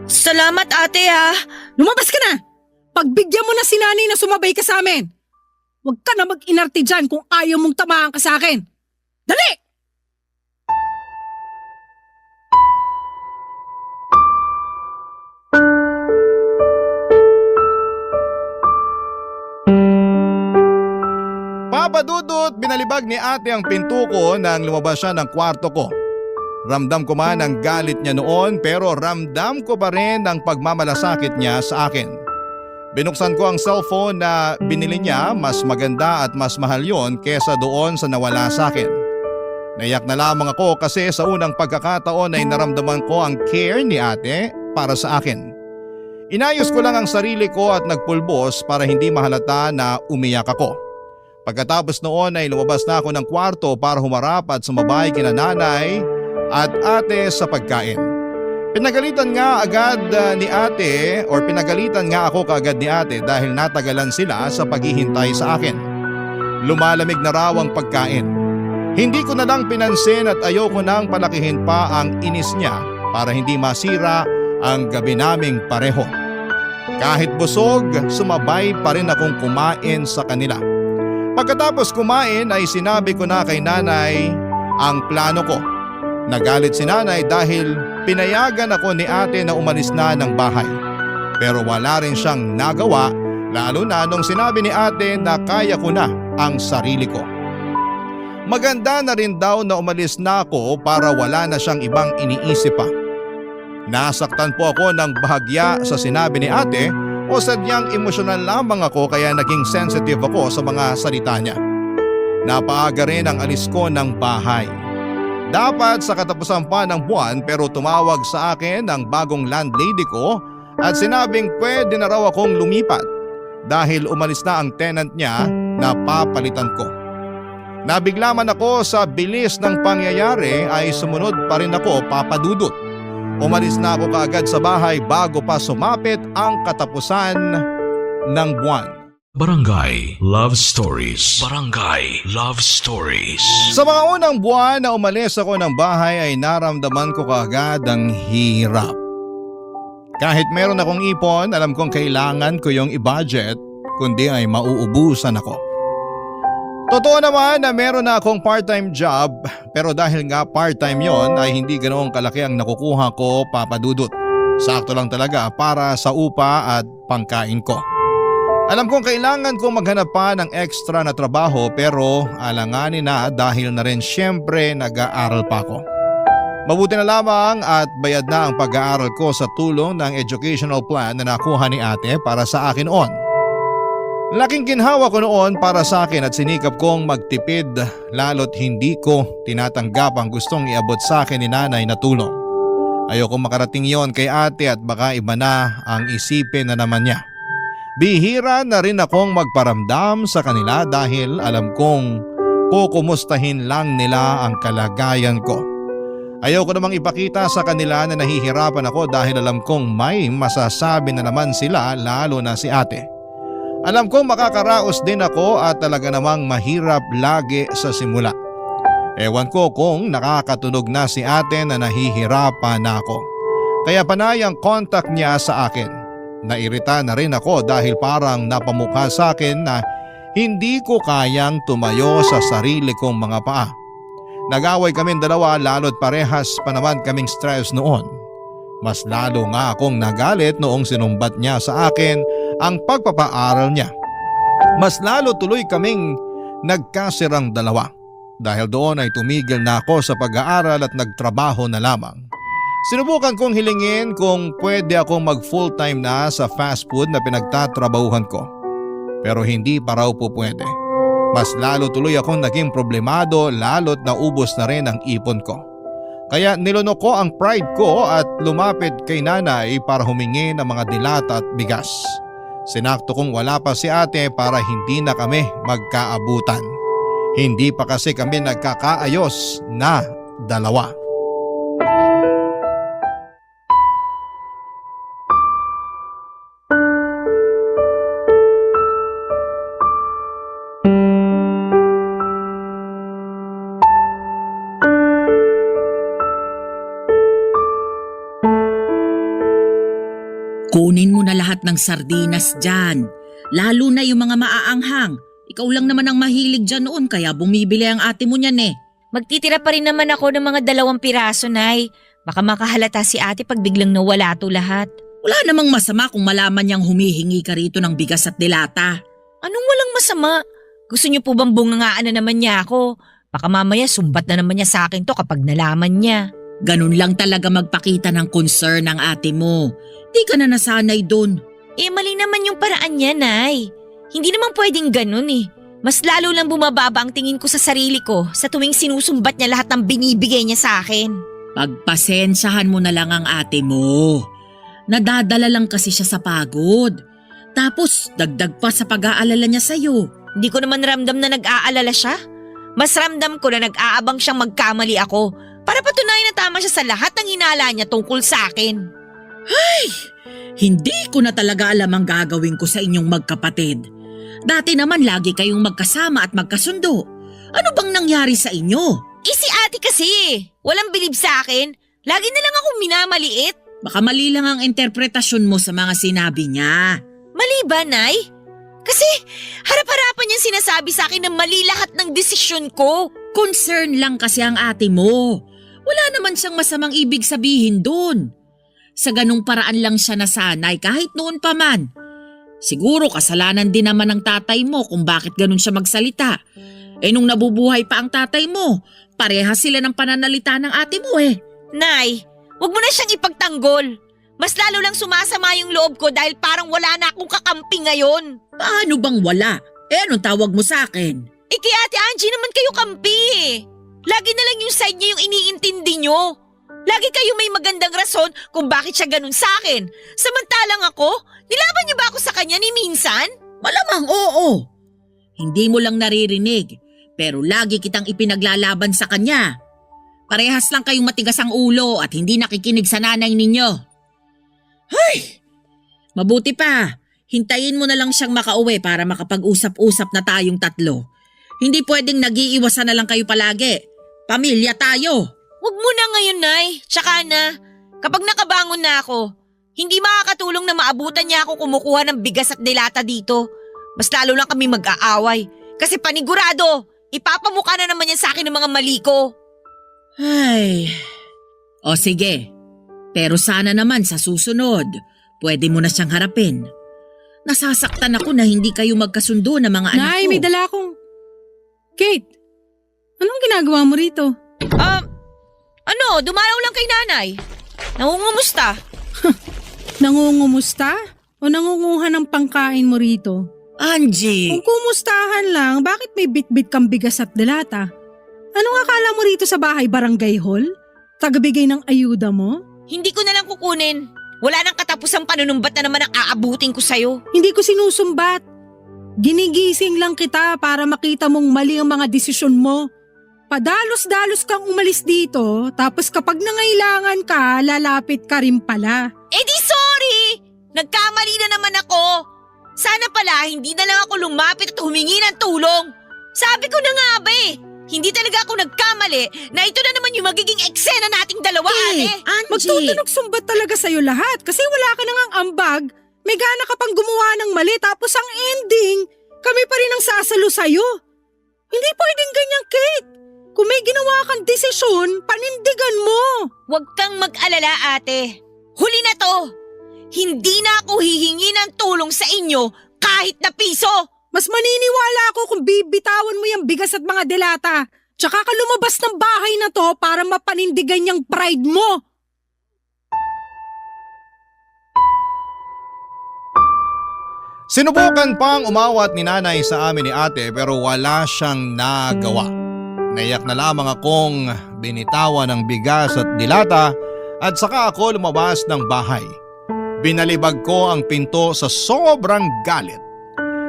Salamat ate ha. Lumabas ka na. Pagbigyan mo na si nanay na sumabay ka sa amin. Huwag ka na mag-inarte dyan kung ayaw mong tamaan ka sa akin. Dali! Papa Dudut, binalibag ni ate ang pinto ko nang lumabas siya ng kwarto ko. Ramdam ko man ang galit niya noon pero ramdam ko pa rin ang pagmamalasakit niya sa akin. Binuksan ko ang cellphone na binili niya, mas maganda at mas mahal yon kesa doon sa nawala sa akin. Naiyak na lamang ako kasi sa unang pagkakataon ay naramdaman ko ang care ni ate para sa akin. Inayos ko lang ang sarili ko at nagpulbos para hindi mahalata na umiyak ako. Pagkatapos noon ay lumabas na ako ng kwarto para humarap at sumabay kina nanay at ate sa pagkain. Pinagalitan nga ako kaagad ni ate dahil natagalan sila sa paghihintay sa akin. Lumalamig na raw ang pagkain. Hindi ko na lang pinansin at ayoko nang palakihin pa ang inis niya para hindi masira ang gabi naming pareho. Kahit busog, sumabay pa rin akong kumain sa kanila. Pagkatapos kumain ay sinabi ko na kay nanay ang plano ko. Nagalit si nanay dahil pinayagan ako ni ate na umalis na ng bahay. Pero wala rin siyang nagawa, lalo na nung sinabi ni ate na kaya ko na ang sarili ko. Maganda na rin daw na umalis na ako para wala na siyang ibang iniisip pa. Nasaktan po ako ng bahagya sa sinabi ni ate o sadyang emosyonal lamang ako kaya naging sensitive ako sa mga salita niya. Napaaga rin ang alis ko ng bahay. Dapat sa katapusan pa ng buwan pero tumawag sa akin ang bagong landlady ko at sinabing pwede na raw akong lumipat dahil umalis na ang tenant niya na papalitan ko. Nabigla man ako sa bilis ng pangyayari ay sumunod pa rin ako, Papa Dudut. Umalis na ako kaagad sa bahay bago pa sumapit ang katapusan ng buwan. Barangay Love Stories. Barangay Love Stories. Sa mga unang buwan na umalis ako ng bahay ay naramdaman ko kaagad ang hirap. Kahit meron akong ipon, alam kong kailangan ko yung i-budget, kundi ay mauubusan ako. Totoo naman na meron na akong part-time job, pero dahil nga part-time yon ay hindi ganoong kalaki ang nakukuha ko, Papa Dudut. Sakto lang talaga para sa upa at pangkain ko. Alam kong kailangan kong maghanap pa ng extra na trabaho pero alanganin na dahil na rin siyempre nag-aaral pa ako. Mabuti na lamang at bayad na ang pag-aaral ko sa tulong ng educational plan na nakuha ni ate para sa akin noon. Laking ginhawa ko noon para sa akin at sinikap kong magtipid lalo't hindi ko tinatanggap ang gustong iabot sa akin ni nanay na tulong. Ayoko makarating yon kay ate at baka iba na ang isipin na naman niya. Bihira na rin akong magparamdam sa kanila dahil alam kong kukumustahin lang nila ang kalagayan ko. Ayoko namang ipakita sa kanila na nahihirapan ako dahil alam kong may masasabi na naman sila lalo na si ate. Alam kong makakaraos din ako at talaga namang mahirap lagi sa simula. Ewan ko kung nakakatunog na si ate na nahihirapan na ako. Kaya panay ang contact niya sa akin. Nairita na rin ako dahil parang napamukha sa akin na hindi ko kayang tumayo sa sarili kong mga paa. Nag-away kaming dalawa lalo't parehas pa naman kaming stress noon. Mas lalo nga akong nagalit noong sinumbat niya sa akin ang pagpapaaral niya. Mas lalo tuloy kaming nagkasirang dalawa. Dahil doon ay tumigil na ako sa pag-aaral at nagtrabaho na lamang. Sinubukan kong hilingin kung pwede akong mag full-time na sa fast food na pinagtatrabahuhan ko. Pero hindi pa raw po pwede. Mas lalo tuloy akong naging problemado lalo't naubos na rin ang ipon ko. Kaya nilunok ko ang pride ko at lumapit kay nanay para humingi ng mga dilata at bigas. Sinakto kong wala pa si ate para hindi na kami magkaabutan. Hindi pa kasi kami nagkakaayos na dalawa. Kunin mo na lahat ng sardinas dyan. Lalo na yung mga maaanghang. Ikaw lang naman ang mahilig dyan noon kaya bumibili ang ate mo niyan eh. Magtitira pa rin naman ako ng mga 2 piraso, Nay. Baka makahalata si ate pag biglang nawala to lahat. Wala namang masama kung malaman niyang humihingi ka rito ng bigas at dilata. Anong walang masama? Gusto niyo po bang bungangaan na naman niya ako? Baka mamaya sumbat na naman niya sa akin to kapag nalaman niya. Ganun lang talaga magpakita ng concern ng ate mo. Di ka na nasanay doon. Mali naman yung paraan niya, Nay. Hindi naman pwedeng ganun eh. Mas lalo lang bumababa ang tingin ko sa sarili ko sa tuwing sinusumbat niya lahat ng binibigay niya sa akin. Pagpasensyahan mo na lang ang ate mo. Nadadala lang kasi siya sa pagod. Tapos dagdag pa sa pag-aalala niya sa'yo. Hindi ko naman ramdam na nag-aalala siya. Mas ramdam ko na nag-aabang siyang magkamali ako Para patunayan na tama siya sa lahat ng hinala niya tungkol sa akin. Hindi ko na talaga alam ang gagawin ko sa inyong magkapatid. Dati naman lagi kayong magkasama at magkasundo. Ano bang nangyari sa inyo? Si ate kasi, walang bilib sa akin. Lagi na lang akong minamaliit. Baka mali lang ang interpretasyon mo sa mga sinabi niya. Mali ba, Nay? Kasi harap-harapan niyang sinasabi sa akin na mali lahat ng desisyon ko. Concern lang kasi ang ate mo. Wala naman siyang masamang ibig sabihin dun. Sa ganung paraan lang siya nasanay kahit noon pa man. Siguro kasalanan din naman ng tatay mo kung bakit ganun siya magsalita. Nung nabubuhay pa ang tatay mo, parehas sila ng pananalita ng ate mo eh. Nay, wag mo na siyang ipagtanggol. Mas lalo lang sumasama yung loob ko dahil parang wala na akong kakampi ngayon. Paano bang wala? Anong tawag mo sa akin? Kay Ate Angie naman kayo kampi eh. Lagi na lang yung side niya yung iniintindi nyo. Lagi kayo may magandang rason kung bakit siya ganun sa akin. Samantalang ako, nilaban niyo ba ako sa kanya ni minsan? Malamang oo. Hindi mo lang naririnig, pero lagi kitang ipinaglalaban sa kanya. Parehas lang kayong matigas ang ulo at hindi nakikinig sa nanay ninyo. Hay! Mabuti pa, hintayin mo na lang siyang makauwi para makapag-usap-usap na tayong tatlo. Hindi pwedeng nag-iiwasan na lang kayo palagi. Pamilya tayo. Huwag mo na ngayon, Nay. Tsaka na, kapag nakabangon na ako, hindi makakatulong na maabutan niya ako kumukuha ng bigas at dilata dito. Mas lalo lang kami mag-aaway. Kasi panigurado, ipapamukha na naman niya sa akin ng mga mali ko. Ay. O sige. Pero sana naman sa susunod, pwede mo na siyang harapin. Nasasaktan ako na hindi kayo magkasundo ng mga anak ko. Nay, may dala akong... Kate, anong ginagawa mo rito? Dumalaw lang kay nanay. Nangungumusta? Nangungumusta? O nangunguha ng pangkain mo rito? Angie! Kung kumustahan lang, bakit may bit-bit kang bigas at delata? Anong akala mo rito sa bahay barangay hall? Tagabigay ng ayuda mo? Hindi ko na lang kukunin. Wala nang katapusang panunumbat na naman ang aabutin ko sa'yo. Hindi ko sinusumbat. Ginigising lang kita para makita mong mali ang mga desisyon mo. Padalos-dalos kang umalis dito, tapos kapag nangailangan ka, lalapit ka rin pala. Di sorry! Nagkamali na naman ako. Sana pala hindi na lang ako lumapit at humingi ng tulong. Sabi ko na nga ba hindi talaga ako nagkamali na ito na naman yung magiging eksena nating dalawa, ate. Angie! Magtutunog sumbat talaga sa'yo lahat kasi wala ka nang ambag. May gana ka pang gumawa ng mali tapos ang ending, kami pa rin ang sasalo sa'yo. Hindi pwedeng ganyan, Kate. Kung may ginawa kang desisyon, panindigan mo. Huwag kang mag-alala, ate. Huli na to. Hindi na ako hihingi ng tulong sa inyo kahit na piso. Mas maniniwala ako kung bibitawan mo yung bigas at mga delata. Tsaka ka lumabas ng bahay na to para mapanindigan yung pride mo. Sinubukan pang umawat ni nanay sa amin ni ate pero wala siyang nagawa. Naiyak na lamang akong binitawan ng bigas at dilata at saka ako lumabas ng bahay. Binalibag ko ang pinto sa sobrang galit.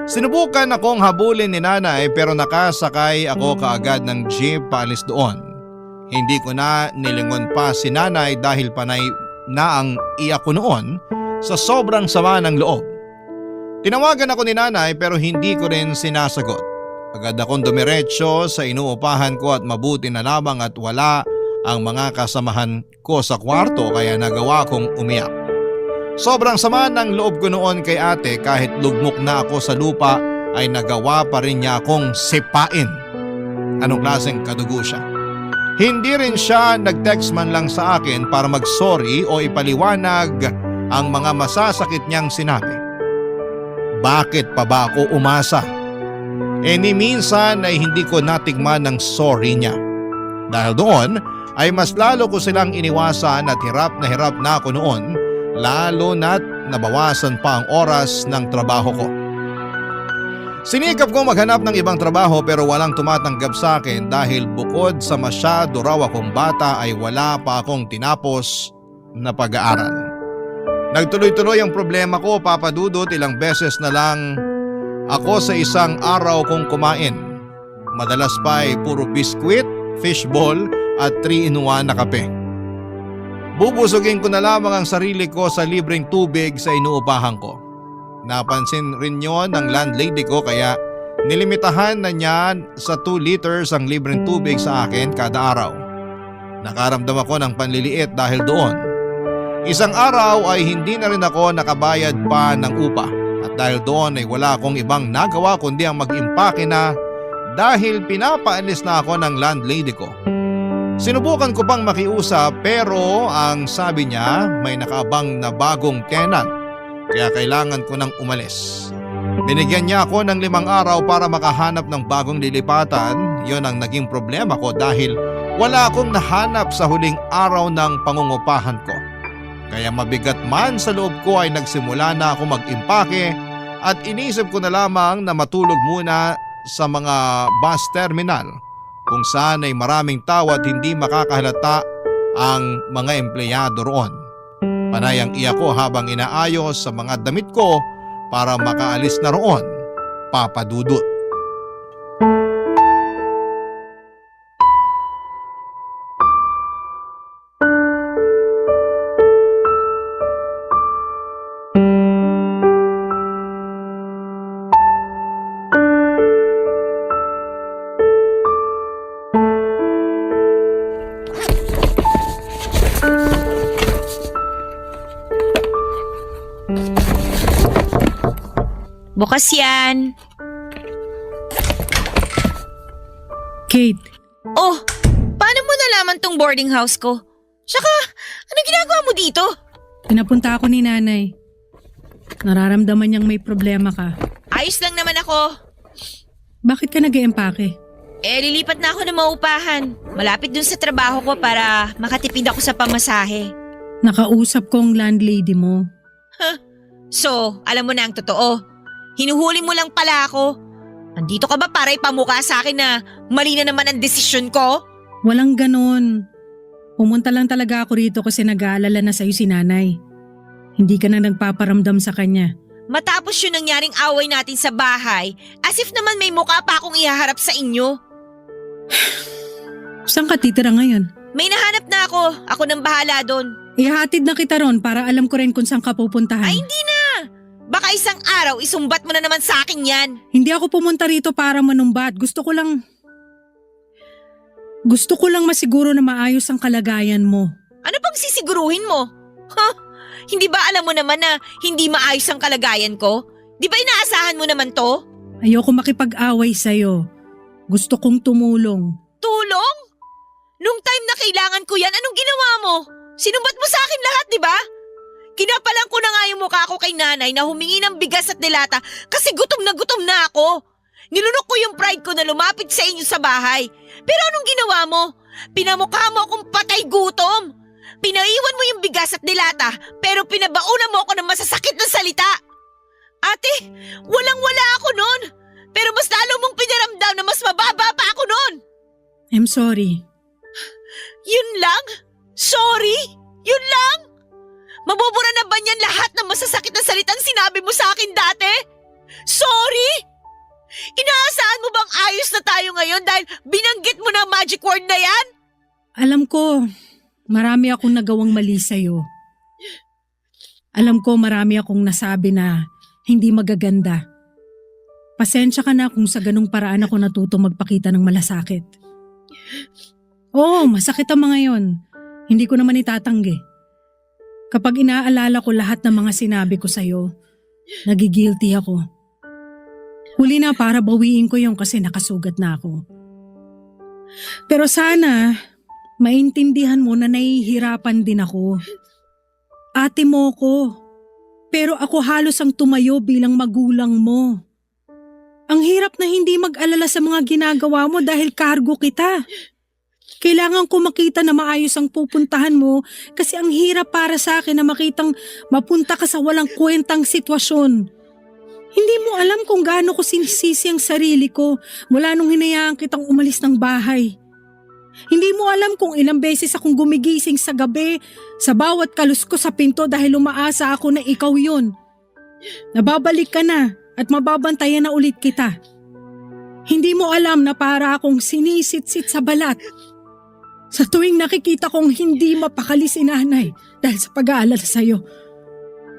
Sinubukan akong habulin ni nanay pero nakasakay ako kaagad ng jeep paalis doon. Hindi ko na nilingon pa si nanay dahil panay na ang iyak ko noon sa sobrang sama ng loob. Tinawagan ako ni nanay pero hindi ko rin sinasagot. Agad akong dumiretso sa inuupahan ko at mabuti na lamang at wala ang mga kasamahan ko sa kwarto kaya nagawa kong umiyak. Sobrang sama ng loob ko noon kay ate kahit lugmok na ako sa lupa ay nagawa pa rin niya akong sipain. Anong klaseng kadugo siya? Hindi rin siya nag-text man lang sa akin para mag-sorry o ipaliwanag ang mga masasakit niyang sinabi. Bakit pa ba ako umasa? Ni minsan ay hindi ko natigman ng sorry niya. Dahil doon ay mas lalo ko silang iniwasan at hirap na ako noon, lalo na't nabawasan pa ang oras ng trabaho ko. Sinikap ko maghanap ng ibang trabaho pero walang tumatanggap sa akin dahil bukod sa masyado raw akong bata ay wala pa akong tinapos na pag-aaral. Nagtuloy-tuloy ang problema ko, Papa Dudut, ilang beses na lang ako sa isang araw kong kumain. Madalas pa ay puro biskwit, fishball at 3-in-1 na kape. Bubusugin ko na lamang ang sarili ko sa libreng tubig sa inuupahan ko. Napansin rin yon ng landlady ko kaya nilimitahan na niya sa 2 liters ang libreng tubig sa akin kada araw. Nakaramdam ako ng panliliit dahil doon. Isang araw ay hindi na rin ako nakabayad pa ng upa at dahil doon ay wala akong ibang nagawa kundi ang mag-impake na dahil pinapaalis na ako ng landlady ko. Sinubukan ko pang makiusap pero ang sabi niya may nakaabang na bagong tenant kaya kailangan ko nang umalis. Binigyan niya ako ng 5 araw para makahanap ng bagong lilipatan. Yon ang naging problema ko dahil wala akong nahanap sa huling araw ng pangungupahan ko. Kaya mabigat man sa loob ko ay nagsimula na ako mag-impake at inisip ko na lamang na matulog muna sa mga bus terminal kung saan ay maraming tao at hindi makakahalata ang mga empleyado roon. Panay ang iyak ko habang inaayos sa mga damit ko para makaalis na roon, Papa Dudut. Bukas yan. Kate, Oh, paano mo nalaman tong boarding house ko? Tsaka, ano ginagawa mo dito? pinapunta ako ni nanay. Nararamdaman niyang may problema ka. Ayos lang naman ako. Bakit ka nag-iempake? Lilipat na ako ng maupahan. Malapit dun sa trabaho ko para makatipid ako sa pamasahe. Nakausap ko ang landlady mo. So, alam mo na ang totoo. Hinuhuli mo lang pala ako. Nandito ka ba para ipamukha sa akin na mali na naman ang desisyon ko? Walang ganon. Pumunta lang talaga ako rito kasi nag-aalala na sa'yo si nanay. Hindi ka na nagpaparamdam sa kanya. Matapos yung nangyaring away natin sa bahay, as if naman may mukha pa akong ihaharap sa inyo. Saan ka titira ngayon? May nahanap na ako. Ako nang bahala doon. Ihatid na kita ron para alam ko rin kung saan ka pupuntahan. Ay, hindi na! Baka isang araw isumbat mo na naman sa akin yan. Hindi ako pumunta rito para manumbat. Gusto ko lang masiguro na maayos ang kalagayan mo. Ano bang sisiguruhin mo? Hindi ba alam mo naman na hindi maayos ang kalagayan ko? Di ba inaasahan mo naman to? Ayoko makipag-away sa'yo. Gusto kong tumulong. Tulong? Nung time na kailangan ko yan, anong ginawa mo? Sinumbat mo sa akin lahat, di ba? Kinapalan ko na nga yung mukha ko kay nanay na humingi ng bigas at dilata kasi gutom na ako. Nilunok ko yung pride ko na lumapit sa inyo sa bahay. Pero anong ginawa mo? Pinamukha mo akong patay gutom. Pinaiwan mo yung bigas at dilata pero pinabauna mo ako ng masasakit na salita. Ate, walang-wala ako nun. Pero mas lalo mong pinaramdam na mas mababa pa ako nun. I'm sorry. Yun lang? Sorry? Yun lang? Mabubura na ba niyan lahat ng masasakit na salitang sinabi mo sa akin dati? Sorry? Inaasahan mo bang ayos na tayo ngayon dahil binanggit mo na ang magic word na yan? Alam ko, marami akong nagawang mali sa'yo. Alam ko marami akong nasabi na hindi magaganda. Pasensya ka na kung sa ganung paraan ako natuto magpakita ng malasakit. Oo, masakit ang mga yon. Hindi ko naman itatanggi. Kapag inaalala ko lahat ng mga sinabi ko sa'yo, nagigilty ako. Huli na para bawiin ko yung kasi nakasugat na ako. Pero sana, maintindihan mo na nahihirapan din ako. Ate mo ko, pero ako halos ang tumayo bilang magulang mo. Ang hirap na hindi mag-alala sa mga ginagawa mo dahil kargo kita. Kailangan ko makita na maayos ang pupuntahan mo kasi ang hirap para sa akin na makitang mapunta ka sa walang kwentang sitwasyon. Hindi mo alam kung gaano ko sinisisi ang sarili ko mula nung hinayaan kitang umalis ng bahay. Hindi mo alam kung ilang beses akong gumigising sa gabi sa bawat kalus ko sa pinto dahil umaasa ako na ikaw yun. Nababalik ka na at mababantayan na ulit kita. Hindi mo alam na para akong sinisit-sit sa balat. Sa tuwing nakikita kong hindi mapakali si nanay dahil sa pag-aalala sa'yo,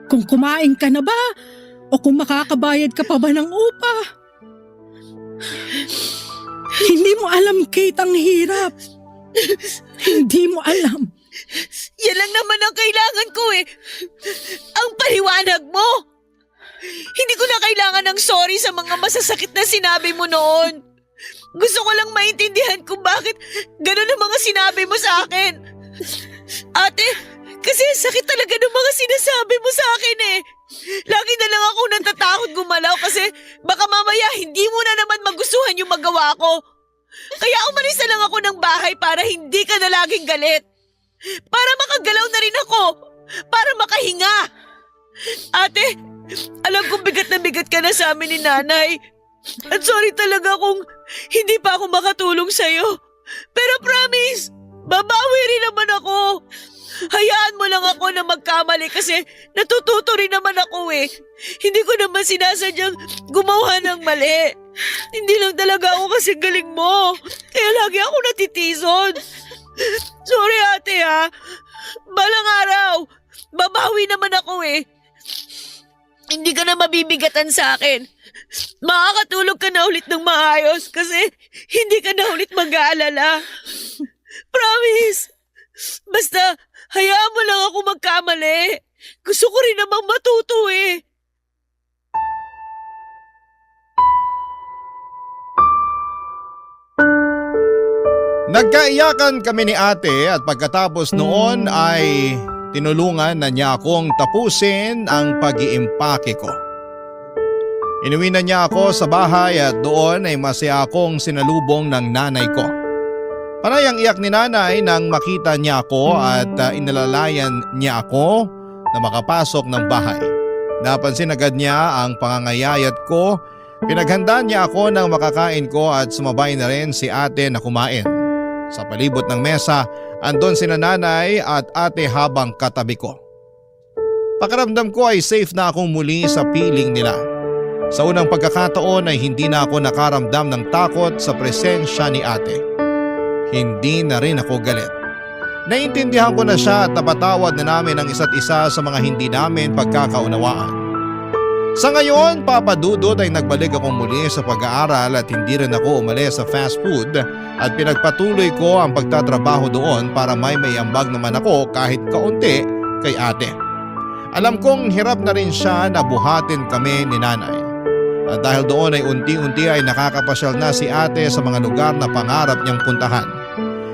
kung kumain ka na ba o kung makakabayad ka pa ba ng upa. Hindi mo alam, Kate, ang hirap. Hindi mo alam. Yan lang naman ang kailangan ko eh. Ang paliwanag mo. Hindi ko na kailangan ng sorry sa mga masasakit na sinabi mo noon. Gusto ko lang maintindihan kung bakit ganun ang mga sinabi mo sa akin. Ate, kasi sakit talaga ng mga sinasabi mo sa akin eh. Lagi na lang ako natatakot gumalaw kasi baka mamaya hindi mo na naman magustuhan yung magawa ko. Kaya umalis na lang ako ng bahay para hindi ka na laging galit. Para makagalaw na rin ako. Para makahinga. Ate, alam kong bigat na bigat ka na sa amin ni nanay. At sorry talaga kung hindi pa ako makatulong sa'yo. Pero promise, babawi rin naman ako. Hayaan mo lang ako na magkamali kasi natututo rin naman ako eh. Hindi ko naman sinasadyang gumawa ng mali. Hindi lang talaga ako kasi galing mo. Kaya lagi ako natitison. Sorry ate ha. Balang araw, babawi naman ako eh. Hindi ka na mabibigatan sa akin. Makakatulog ka na ulit ng maayos kasi hindi ka na ulit mag-aalala. Promise. Basta, hayaan mo lang ako magkamali. Gusto ko rin namang matuto eh. Nagkaiyakan kami ni ate at pagkatapos noon ay tinulungan na niya akong tapusin ang pag-iimpake ko. Inuwi na niya ako sa bahay at doon ay masaya akong sinalubong ng nanay ko. Panay ang iyak ni nanay nang makita niya ako at inalalayan niya ako na makapasok ng bahay. Napansin agad niya ang pangangayayat ko, pinaghandaan niya ako ng makakain ko at sumabay na rin si ate na kumain. Sa palibot ng mesa, andon sina nanay at ate habang katabi ko. Pakiramdam ko ay safe na akong muli sa piling nila. Sa unang pagkakataon ay hindi na ako nakaramdam ng takot sa presensya ni ate. Hindi na rin ako galit. Naintindihan ko na siya at napatawad na namin ang isa't isa sa mga hindi namin pagkakaunawaan. Sa ngayon, Papa Dudut, ay nagbalik akong muli sa pag-aaral at hindi rin ako umalis sa fast food at pinagpatuloy ko ang pagtatrabaho doon para may ambag naman ako kahit kaunti kay ate. Alam kong hirap na rin siya na buhatin kami ni nanay. At dahil doon ay unti-unti ay nakakapasyal na si ate sa mga lugar na pangarap niyang puntahan.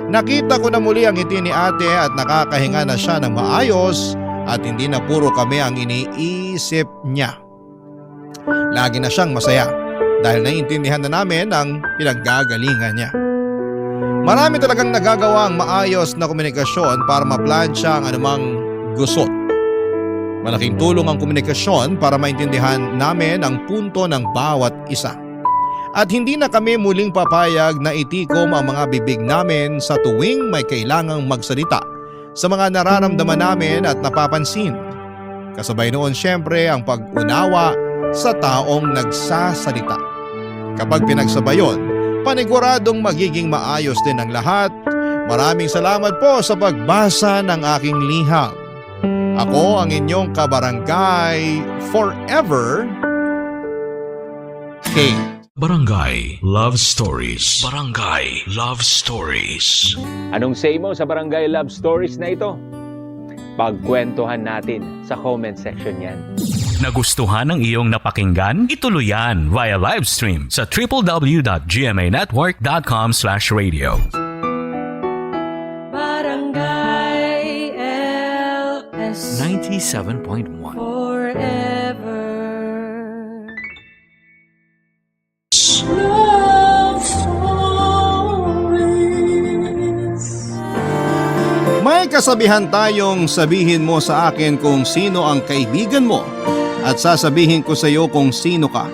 Nakita ko na muli ang ngiti ni ate at nakakahinga na siya ng maayos at hindi na puro kami ang iniisip niya. Lagi na siyang masaya dahil naiintindihan na namin ang pinaggagalingan niya. Marami talagang nagagawa ang maayos na komunikasyon para maplansya ang anumang gusot. Malaking tulong ang komunikasyon para maintindihan namin ang punto ng bawat isa. At hindi na kami muling papayag na itikom ang mga bibig namin sa tuwing may kailangang magsalita sa mga nararamdaman namin at napapansin. Kasabay noon syempre ang pag-unawa sa taong nagsasalita. Kapag pinagsabay yun, paniguradong magiging maayos din ang lahat. Maraming salamat po sa pagbasa ng aking liham. Ako ang inyong kabarangay forever, Kate. Barangay Love Stories. Barangay Love Stories. Anong say mo sa Barangay Love Stories na ito? Pagkwentuhan natin sa comment section yan. Nagustuhan ng iyong napakinggan? Ituloy yan via live stream sa www.gmanetwork.com/radio. Barangay LS 97.1 Forever. Love Stories. May kasabihan tayong sabihin mo sa akin kung sino ang kaibigan mo at sasabihin ko sa iyo kung sino ka.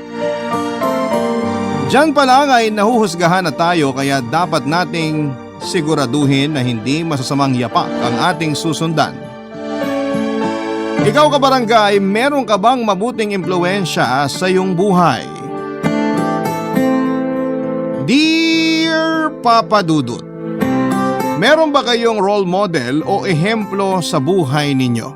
Diyan pa lang ay nahuhusgahan na tayo kaya dapat nating siguraduhin na hindi masasamang yapak ang ating susundan. Ikaw kabarangay, meron ka bang mabuting impluwensya sa iyong buhay? Dear Papa Dudut, Meron ba kayong role model o ehemplo sa buhay ninyo?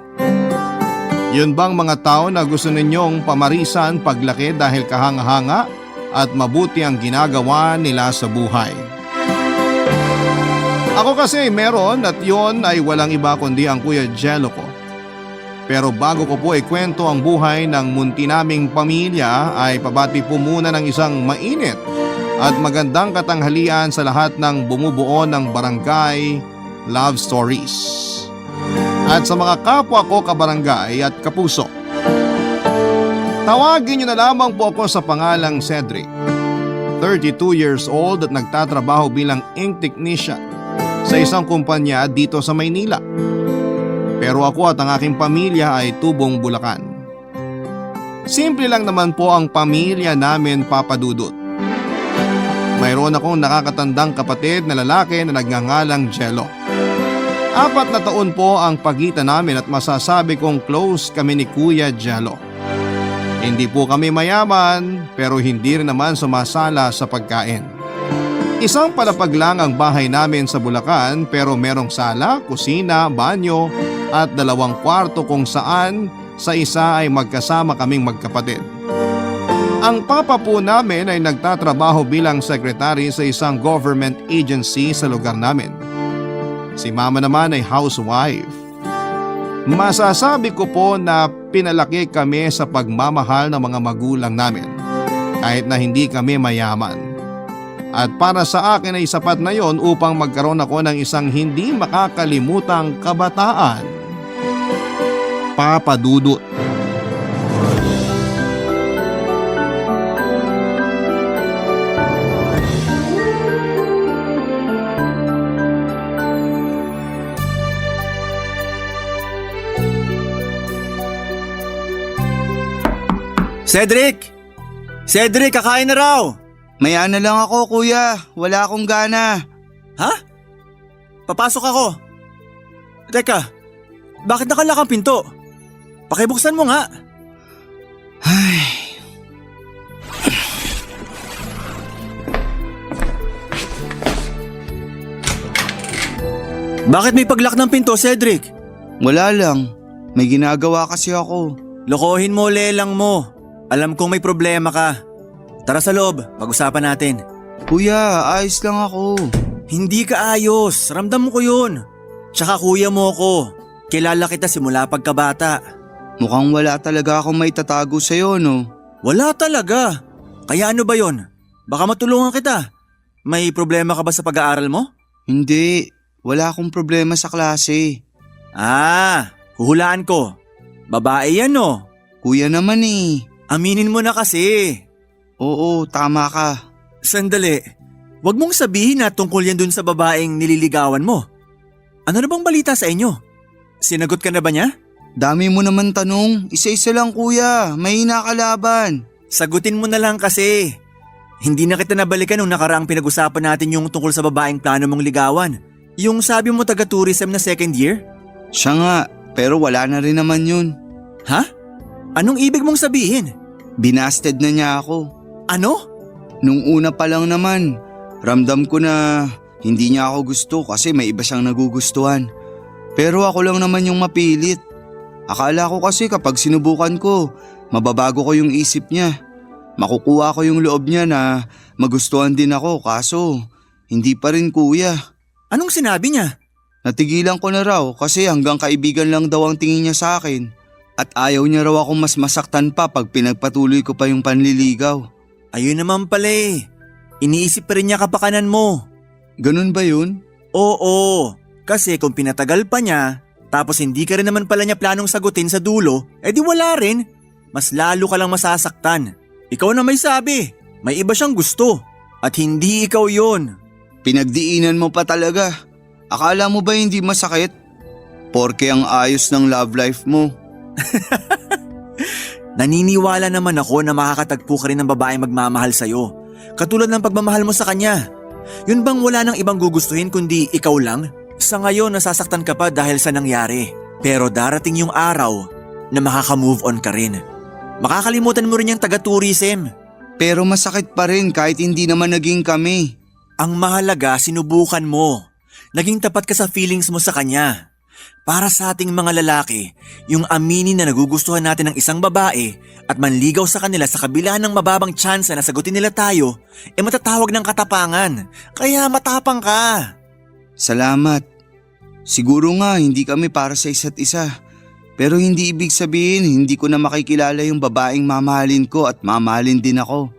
Yun bang mga tao na gusto ninyong pamarisan paglaki dahil kahanga-hanga at mabuti ang ginagawa nila sa buhay? Ako kasi meron at yon ay walang iba kundi ang Kuya Jello ko. Pero bago ko po ikwento ang buhay ng munti naming pamilya ay pabati po muna ng isang mainit at magandang katanghalian sa lahat ng bumubuo ng Barangay Love Stories. At sa mga kapwa ko kabarangay at kapuso, tawagin niyo na lamang po ako sa pangalang Cedric. 32 years old at nagtatrabaho bilang ink technician sa isang kumpanya dito sa Maynila. Pero ako at ang aking pamilya ay tubong Bulacan. Simple lang naman po ang pamilya namin, Papa Dudut. Mayroon akong nakakatandang kapatid na lalaki na nagngangalang Jello. 4 na taon po ang pagitan namin at masasabi kong close kami ni Kuya Jello. Hindi po kami mayaman pero hindi rin naman sumasala sa pagkain. Isang palapag lang ang bahay namin sa Bulacan pero merong sala, kusina, banyo at 2 kwarto kung saan sa isa ay magkasama kaming magkapatid. Ang papa po namin ay nagtatrabaho bilang sekretary sa isang government agency sa lugar namin. Si mama naman ay housewife. Masasabi ko po na pinalaki kami sa pagmamahal ng mga magulang namin kahit na hindi kami mayaman. At para sa akin ay sapat na yon upang magkaroon ako ng isang hindi makakalimutang kabataan. Papa Dudut. Cedric! Cedric, kakain na raw! Maya na lang ako, kuya. Wala akong gana. Ha? Papasok ako. Teka, bakit nakalak ang pinto? Pakibuksan mo nga. Ay. Bakit may paglak ng pinto, Cedric? Wala lang. May ginagawa kasi ako. Lokohin mo, lelang mo. Alam kong may problema ka. Tara sa loob, pag-usapan natin. Kuya, ayos lang ako. Hindi ka ayos, ramdam ko yun. Tsaka kuya mo ko. Kilala kita simula pagkabata. Mukhang wala talaga akong may tatago sa'yo, no? Wala talaga. Kaya ano ba yon? Baka matulungan kita. May problema ka ba sa pag-aaral mo? Hindi, wala akong problema sa klase. Huhulaan ko. Babae yan, no? Kuya naman eh. Aminin mo na kasi. Oo, tama ka. Sandali, wag mong sabihin na tungkol yan dun sa babaeng nililigawan mo. Ano na bang balita sa inyo? Sinagot ka na ba niya? Dami mo naman tanong. Isa-isa lang, kuya. Mahina ka laban. Sagutin mo na lang kasi. Hindi na kita nabalikan nung nakaraang pinag-usapan natin yung tungkol sa babaeng plano mong ligawan. Yung sabi mo taga-tourism na second year? Siya nga, pero wala na rin naman yun. Ha? Anong ibig mong sabihin? Binasted na niya ako. Ano? Nung una pa lang naman, ramdam ko na hindi niya ako gusto kasi may iba siyang nagugustuhan. Pero ako lang naman yung mapilit. Akala ko kasi kapag sinubukan ko, mababago ko yung isip niya. Makukuha ko yung loob niya na magustuhan din ako kaso hindi pa rin, kuya. Anong sinabi niya? Natigilan ko na raw kasi hanggang kaibigan lang daw ang tingin niya sa akin. At ayaw niya raw akong mas masaktan pa pag pinagpatuloy ko pa yung panliligaw. Ayun naman pala eh. Iniisip pa rin niya kapakanan mo. Ganun ba yun? Oo, kasi kung pinatagal pa niya, tapos hindi ka rin naman pala niya planong sagutin sa dulo, edi wala rin. Mas lalo ka lang masasaktan. Ikaw na may sabi, may iba siyang gusto. At hindi ikaw yun. Pinagdiinan mo pa talaga. Akala mo ba hindi masakit? Porke ang ayos ng love life mo. Naniniwala naman ako na makakatagpo ka rin ng babaeng magmamahal sa'yo. Katulad ng pagmamahal mo sa kanya. Yun bang wala nang ibang gugustuhin kundi ikaw lang? Sa ngayon nasasaktan ka pa dahil sa nangyari. Pero darating yung araw na makaka-move on ka rin. Makakalimutan mo rin yung taga-tourism. Pero masakit pa rin kahit hindi naman naging kami. Ang mahalaga sinubukan mo. Naging tapat ka sa feelings mo sa kanya. Para sa ating mga lalaki, yung aminin na nagugustuhan natin ng isang babae at manligaw sa kanila sa kabila ng mababang tsansa na sagutin nila tayo, matatawag ng katapangan. Kaya matapang ka. Salamat. Siguro nga hindi kami para sa isa't isa. Pero hindi ibig sabihin hindi ko na makikilala yung babaeng mamahalin ko at mamahalin din ako.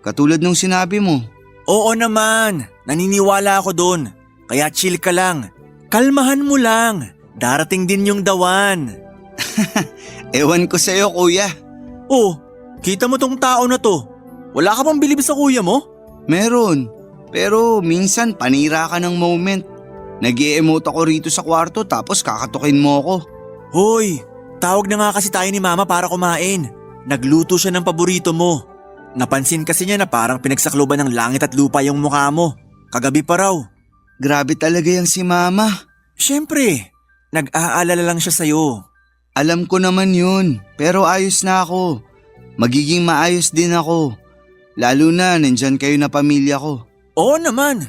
Katulad nung sinabi mo. Oo naman, naniniwala ako dun. Kaya chill ka lang. Kalmahan mo lang. Darating din yung dawan. Ewan ko sa'yo, kuya. Oh, kita mo tong tao na to. Wala ka bang bilib sa kuya mo? Meron. Pero minsan panira ka ng moment. Nag-i-emote ako rito sa kwarto tapos kakatukin mo ako. Hoy, tawag na nga kasi tayo ni mama para kumain. Nagluto siya ng paborito mo. Napansin kasi niya na parang pinagsakloban ng langit at lupa yung mukha mo. Kagabi pa raw. Grabe talaga yung si mama. Siyempre, nag-aalala lang siya sa'yo. Alam ko naman yun, pero ayos na ako. Magiging maayos din ako. Lalo na nandyan kayo na pamilya ko. Oo naman.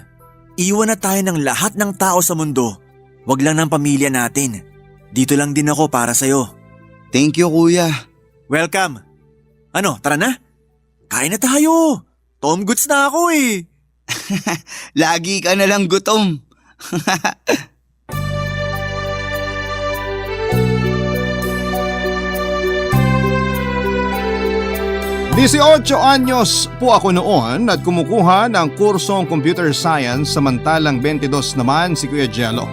Iwan na tayo ng lahat ng tao sa mundo. Wag lang ng pamilya natin. Dito lang din ako para sa'yo. Thank you, kuya. Welcome. Ano, tara na? Kain na tayo. Tom Goods na ako eh. Lagi ka na lang gutom. 18 anyos po ako noon at kumukuha ng kursong computer science samantalang 22 naman si Kuya Jello.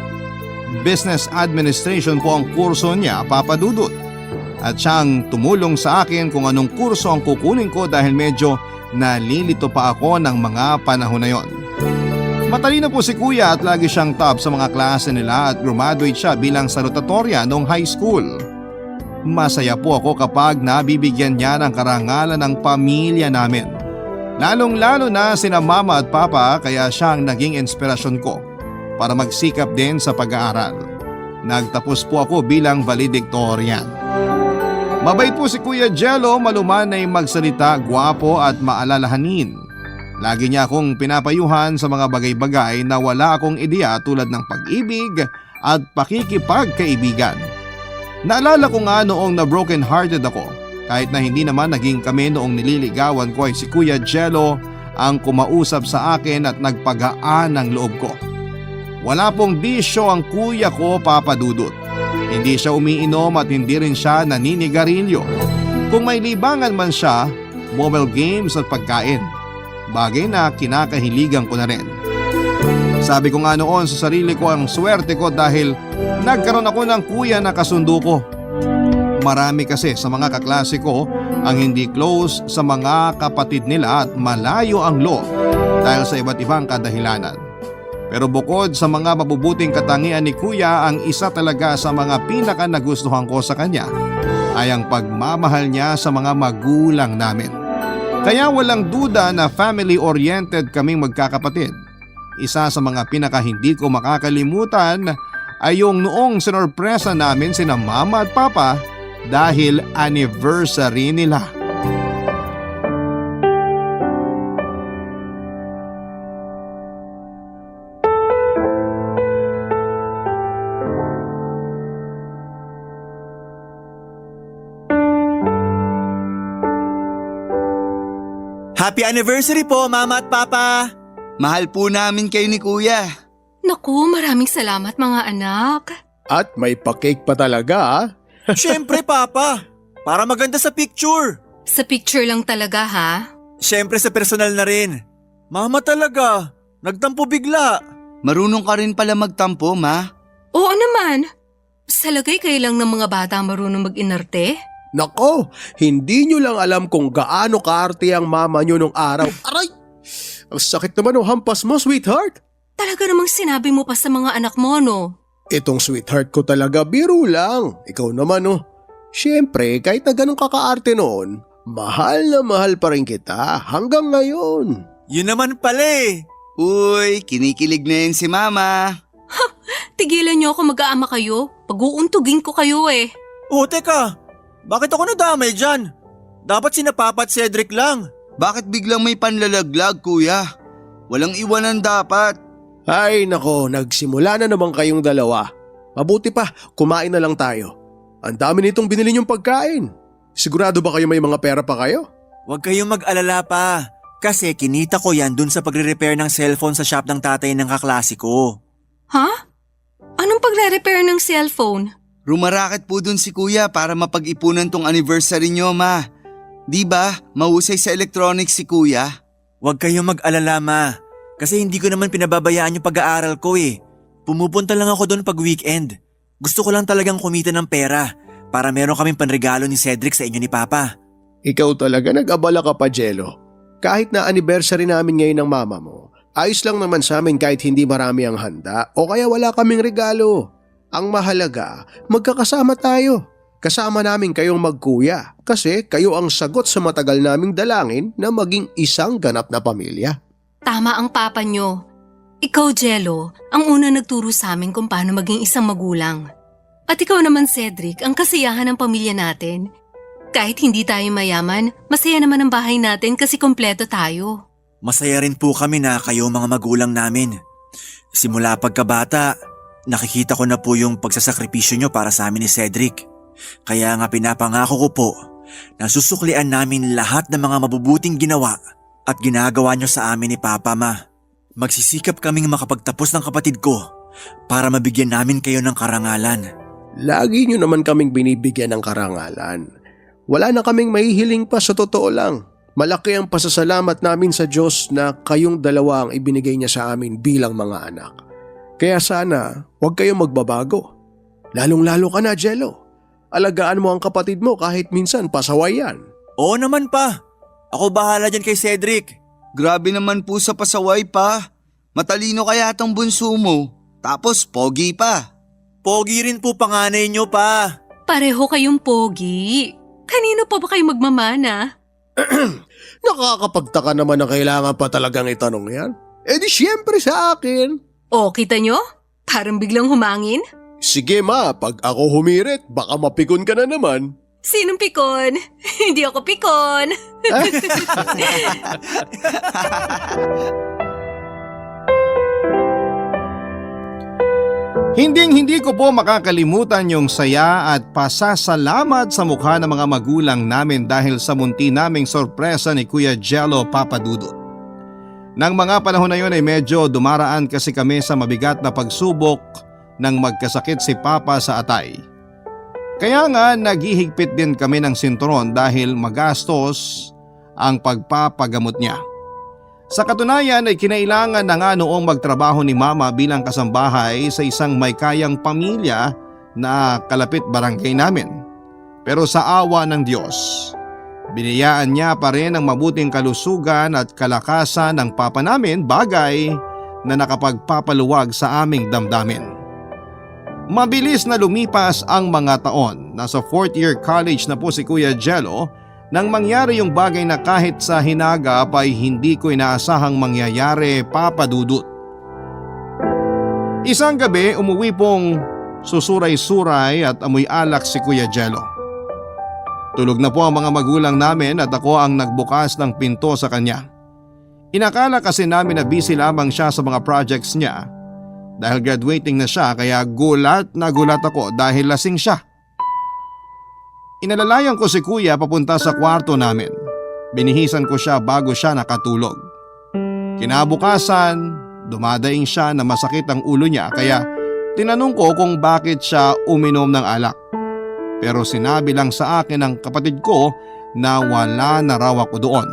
Business Administration po ang kurso niya, Papa Dudut. At siyang tumulong sa akin kung anong kurso ang kukunin ko dahil medyo nalilito pa ako ng mga panahon na yon. Matalino po si Kuya at lagi siyang top sa mga klase nila at graduate siya bilang salutatorya noong high school. Masaya po ako kapag nabibigyan niya ng karangalan ng pamilya namin. Lalong-lalo na sina mama at papa kaya siyang naging inspirasyon ko para magsikap din sa pag-aaral. Nagtapos po ako bilang valedictorian. Mabait po si Kuya Jello, malumanay magsalita, gwapo at maalalahanin. Lagi niya akong pinapayuhan sa mga bagay-bagay na wala akong ideya tulad ng pag-ibig at pakikipagkaibigan. Naalala ko nga noong na broken hearted ako kahit na hindi naman naging kami noong nililigawan ko ay si Kuya Jello ang kumausap sa akin at nagpagaan ng loob ko. Wala pong bisyo ang kuya ko, Papa Dudut. Hindi siya umiinom at hindi rin siya naninigarilyo. Kung may libangan man siya, mobile games at pagkain. Bagay na kinakahiligan ko na rin. Sabi ko nga noon sa sarili ko ang swerte ko dahil nagkaroon ako ng kuya na kasundo ko. Marami kasi sa mga kaklase ko ang hindi close sa mga kapatid nila at malayo ang loob dahil sa iba't ibang kadahilanan. Pero bukod sa mga mabubuting katangian ni Kuya, ang isa talaga sa mga pinaka nagustuhan ko sa kanya ay ang pagmamahal niya sa mga magulang namin. Kaya walang duda na family-oriented kaming magkakapatid. Isa sa mga pinaka hindi ko makakalimutan ay yung noong sinorpresa namin sina mama at papa dahil anniversary nila. Happy anniversary po, Mama at Papa! Mahal po namin kayo ni Kuya. Naku, maraming salamat mga anak. At may pa-cake pa talaga. Siyempre, Papa! Para maganda sa picture! Sa picture lang talaga ha? Siyempre sa personal na rin. Mama talaga! Nagtampo bigla! Marunong ka rin pala magtampo, Ma. Oo naman. Sa lagay kayo lang ng mga bata marunong mag-inarte? Nako, hindi nyo lang alam kung gaano kaarte ang mama nyo nung araw. Aray! Ang sakit naman ng hampas mo, sweetheart. Talaga namang sinabi mo pa sa mga anak mo, no? Itong sweetheart ko talaga, biro lang. Ikaw naman, oh. Siyempre, kahit na ganun kakaarte noon, mahal na mahal pa rin kita hanggang ngayon. Yun naman pala eh. Uy, kinikilig na yun si Mama. Tigilan niyo ako mag-aama kayo. Pag-uuntugin ko kayo eh. Oh, teka. Bakit ako nadamay dyan? Dapat sina Papa at Cedric lang. Bakit biglang may panlalaglag, Kuya? Walang iwanan dapat. Ay nako, nagsimula na naman kayong dalawa. Mabuti pa, kumain na lang tayo. Ang dami nitong binili niyong pagkain. Sigurado ba kayo may mga pera pa kayo? Huwag kayong mag-alala pa. Kasi kinita ko yan dun sa pagre-repair ng cellphone sa shop ng tatay ng kaklase ko. Ha? Anong pagre-repair ng cellphone? Rumaraket po dun si kuya para mapag-ipunan tong anniversary nyo, ma. Di ba, mahusay sa electronics si kuya? Huwag kayong mag-alala, ma. Kasi hindi ko naman pinababayaan yung pag-aaral ko eh. Pumupunta lang ako doon pag weekend. Gusto ko lang talagang kumita ng pera para meron kaming panregalo ni Cedric sa inyo ni Papa. Ikaw talaga nag-abala ka pa, Jello. Kahit na anniversary namin ngayon ng mama mo, ayos lang naman sa amin kahit hindi marami ang handa o kaya wala kaming regalo. Ang mahalaga, magkakasama tayo. Kasama namin kayong magkuya kasi kayo ang sagot sa matagal naming dalangin na maging isang ganap na pamilya. Tama ang papa nyo. Ikaw, Jello, ang una nagturo sa amin kung paano maging isang magulang. At ikaw naman, Cedric, ang kasiyahan ng pamilya natin. Kahit hindi tayo mayaman, masaya naman ang bahay natin kasi kompleto tayo. Masaya rin po kami na kayo mga magulang namin. Simula pagkabata, nakikita ko na po yung pagsasakripisyo nyo para sa amin ni Cedric. Kaya nga pinapangako ko po na susuklian namin lahat ng mga mabubuting ginawa at ginagawa nyo sa amin ni Papa, Ma. Magsisikap kaming makapagtapos ng kapatid ko para mabigyan namin kayo ng karangalan. Lagi nyo naman kaming binibigyan ng karangalan. Wala na kaming mahihiling pa sa totoo lang. Malaki ang pasasalamat namin sa Diyos na kayong dalawa ang ibinigay niya sa amin bilang mga anak. Kaya sana huwag kayong magbabago. Lalong-lalo ka na, Jello. Alagaan mo ang kapatid mo kahit minsan pasaway yan. Oo naman pa. Ako bahala dyan kay Cedric. Grabe naman po sa pasaway pa. Matalino kaya tong bunso mo. Tapos pogi pa. Pogi rin po panganay nyo pa. Pareho kayong pogi. Kanino pa ba kayo magmamana? Nakakapagtaka naman na kailangan pa talagang itanong yan. Eh di siyempre sa akin. O, kita nyo? Parang biglang humangin. Sige ma, pag ako humirit, baka mapikon ka na naman. Sinong pikon? Hindi ako pikon. Hinding-hindi ko po makakalimutan yung saya at pasasalamat sa mukha ng mga magulang namin dahil sa munti naming sorpresa ni Kuya Jello Papadudut. Nang mga panahon na yun ay medyo dumaraan kasi kami sa mabigat na pagsubok nang magkasakit si Papa sa atay. Kaya nga naghihigpit din kami ng sinturon dahil magastos ang pagpapagamot niya. Sa katunayan ay kinailangan na nga noong magtrabaho ni Mama bilang kasambahay sa isang may kayang pamilya na kalapit barangay namin. Pero sa awa ng Diyos, biniyaan niya pa rin ang mabuting kalusugan at kalakasan ng papa namin, bagay na nakapagpapaluwag sa aming damdamin. Mabilis na lumipas ang mga taon. Nasa 4th year college na po si Kuya Jello nang mangyari yung bagay na kahit sa hinagap ay hindi ko inaasahang mangyayari, Papa Dudut. Isang gabi umuwi pong susuray-suray at amoy alak si Kuya Jello. Tulog na po ang mga magulang namin at ako ang nagbukas ng pinto sa kanya. Inakala kasi namin na busy lamang siya sa mga projects niya dahil graduating na siya, kaya gulat na gulat ako dahil lasing siya. Inalalayan ko si Kuya papunta sa kwarto namin. Binihisan ko siya bago siya nakatulog. Kinabukasan, dumadaing siya na masakit ang ulo niya, kaya tinanong ko kung bakit siya uminom ng alak. Pero sinabi lang sa akin ng kapatid ko na wala na raw ako doon.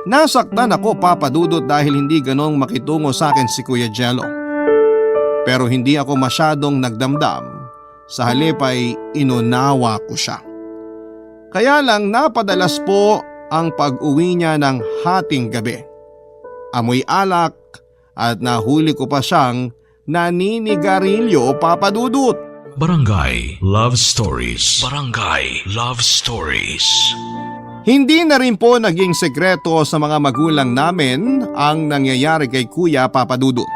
Nasaktan ako, Papa Dudut, dahil hindi ganong makitungo sa akin si Kuya Jello. Pero hindi ako masyadong nagdamdam. Sa halip ay inunawa ko siya. Kaya lang napadalas po ang pag-uwi niya ng hating gabi. Amoy alak at nahuli ko pa siyang naninigarilyo, Papa Dudut. Barangay Love Stories. Barangay Love Stories. Hindi na rin po naging sekreto sa mga magulang namin ang nangyayari kay Kuya, Papa Dudut.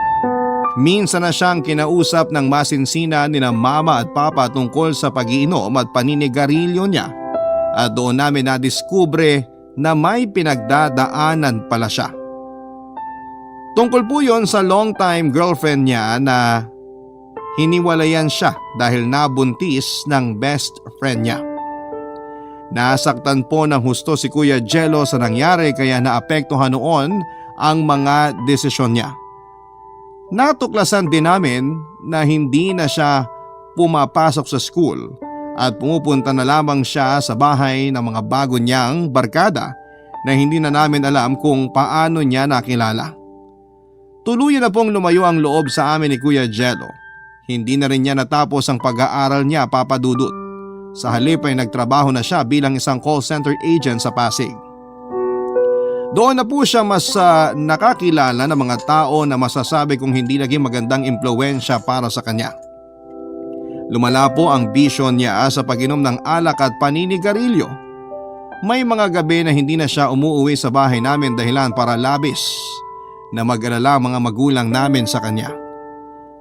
Minsan na siyang kinausap ng masinsina nina Mama at Papa tungkol sa pag-iinom at paninigarilyo niya, at doon namin nadiskubre na may pinagdadaanan pala siya. Tungkol po yon sa long-time girlfriend niya na hiniwalayan siya dahil nabuntis ng best friend niya. Nasaktan po ng husto si Kuya Jello sa nangyari kaya naapektuhan noon ang mga desisyon niya. Natuklasan din namin na hindi na siya pumapasok sa school at pumupunta na lamang siya sa bahay ng mga bago niyang barkada na hindi na namin alam kung paano niya nakilala. Tuluyan na pong lumayo ang loob sa amin ni Kuya Jello. Hindi na rin niya natapos ang pag-aaral niya, Papa Dudut. Sa halip ay nagtrabaho na siya bilang isang call center agent sa Pasig. Doon na po siya mas nakakilala ng mga tao na masasabi kung hindi naging magandang impluwensya para sa kanya. Lumala po ang bisyo niya sa pag-inom ng alak at paninigarilyo. May mga gabi na hindi na siya umuuwi sa bahay namin dahilan para labis na mag-alala ang mga magulang namin sa kanya.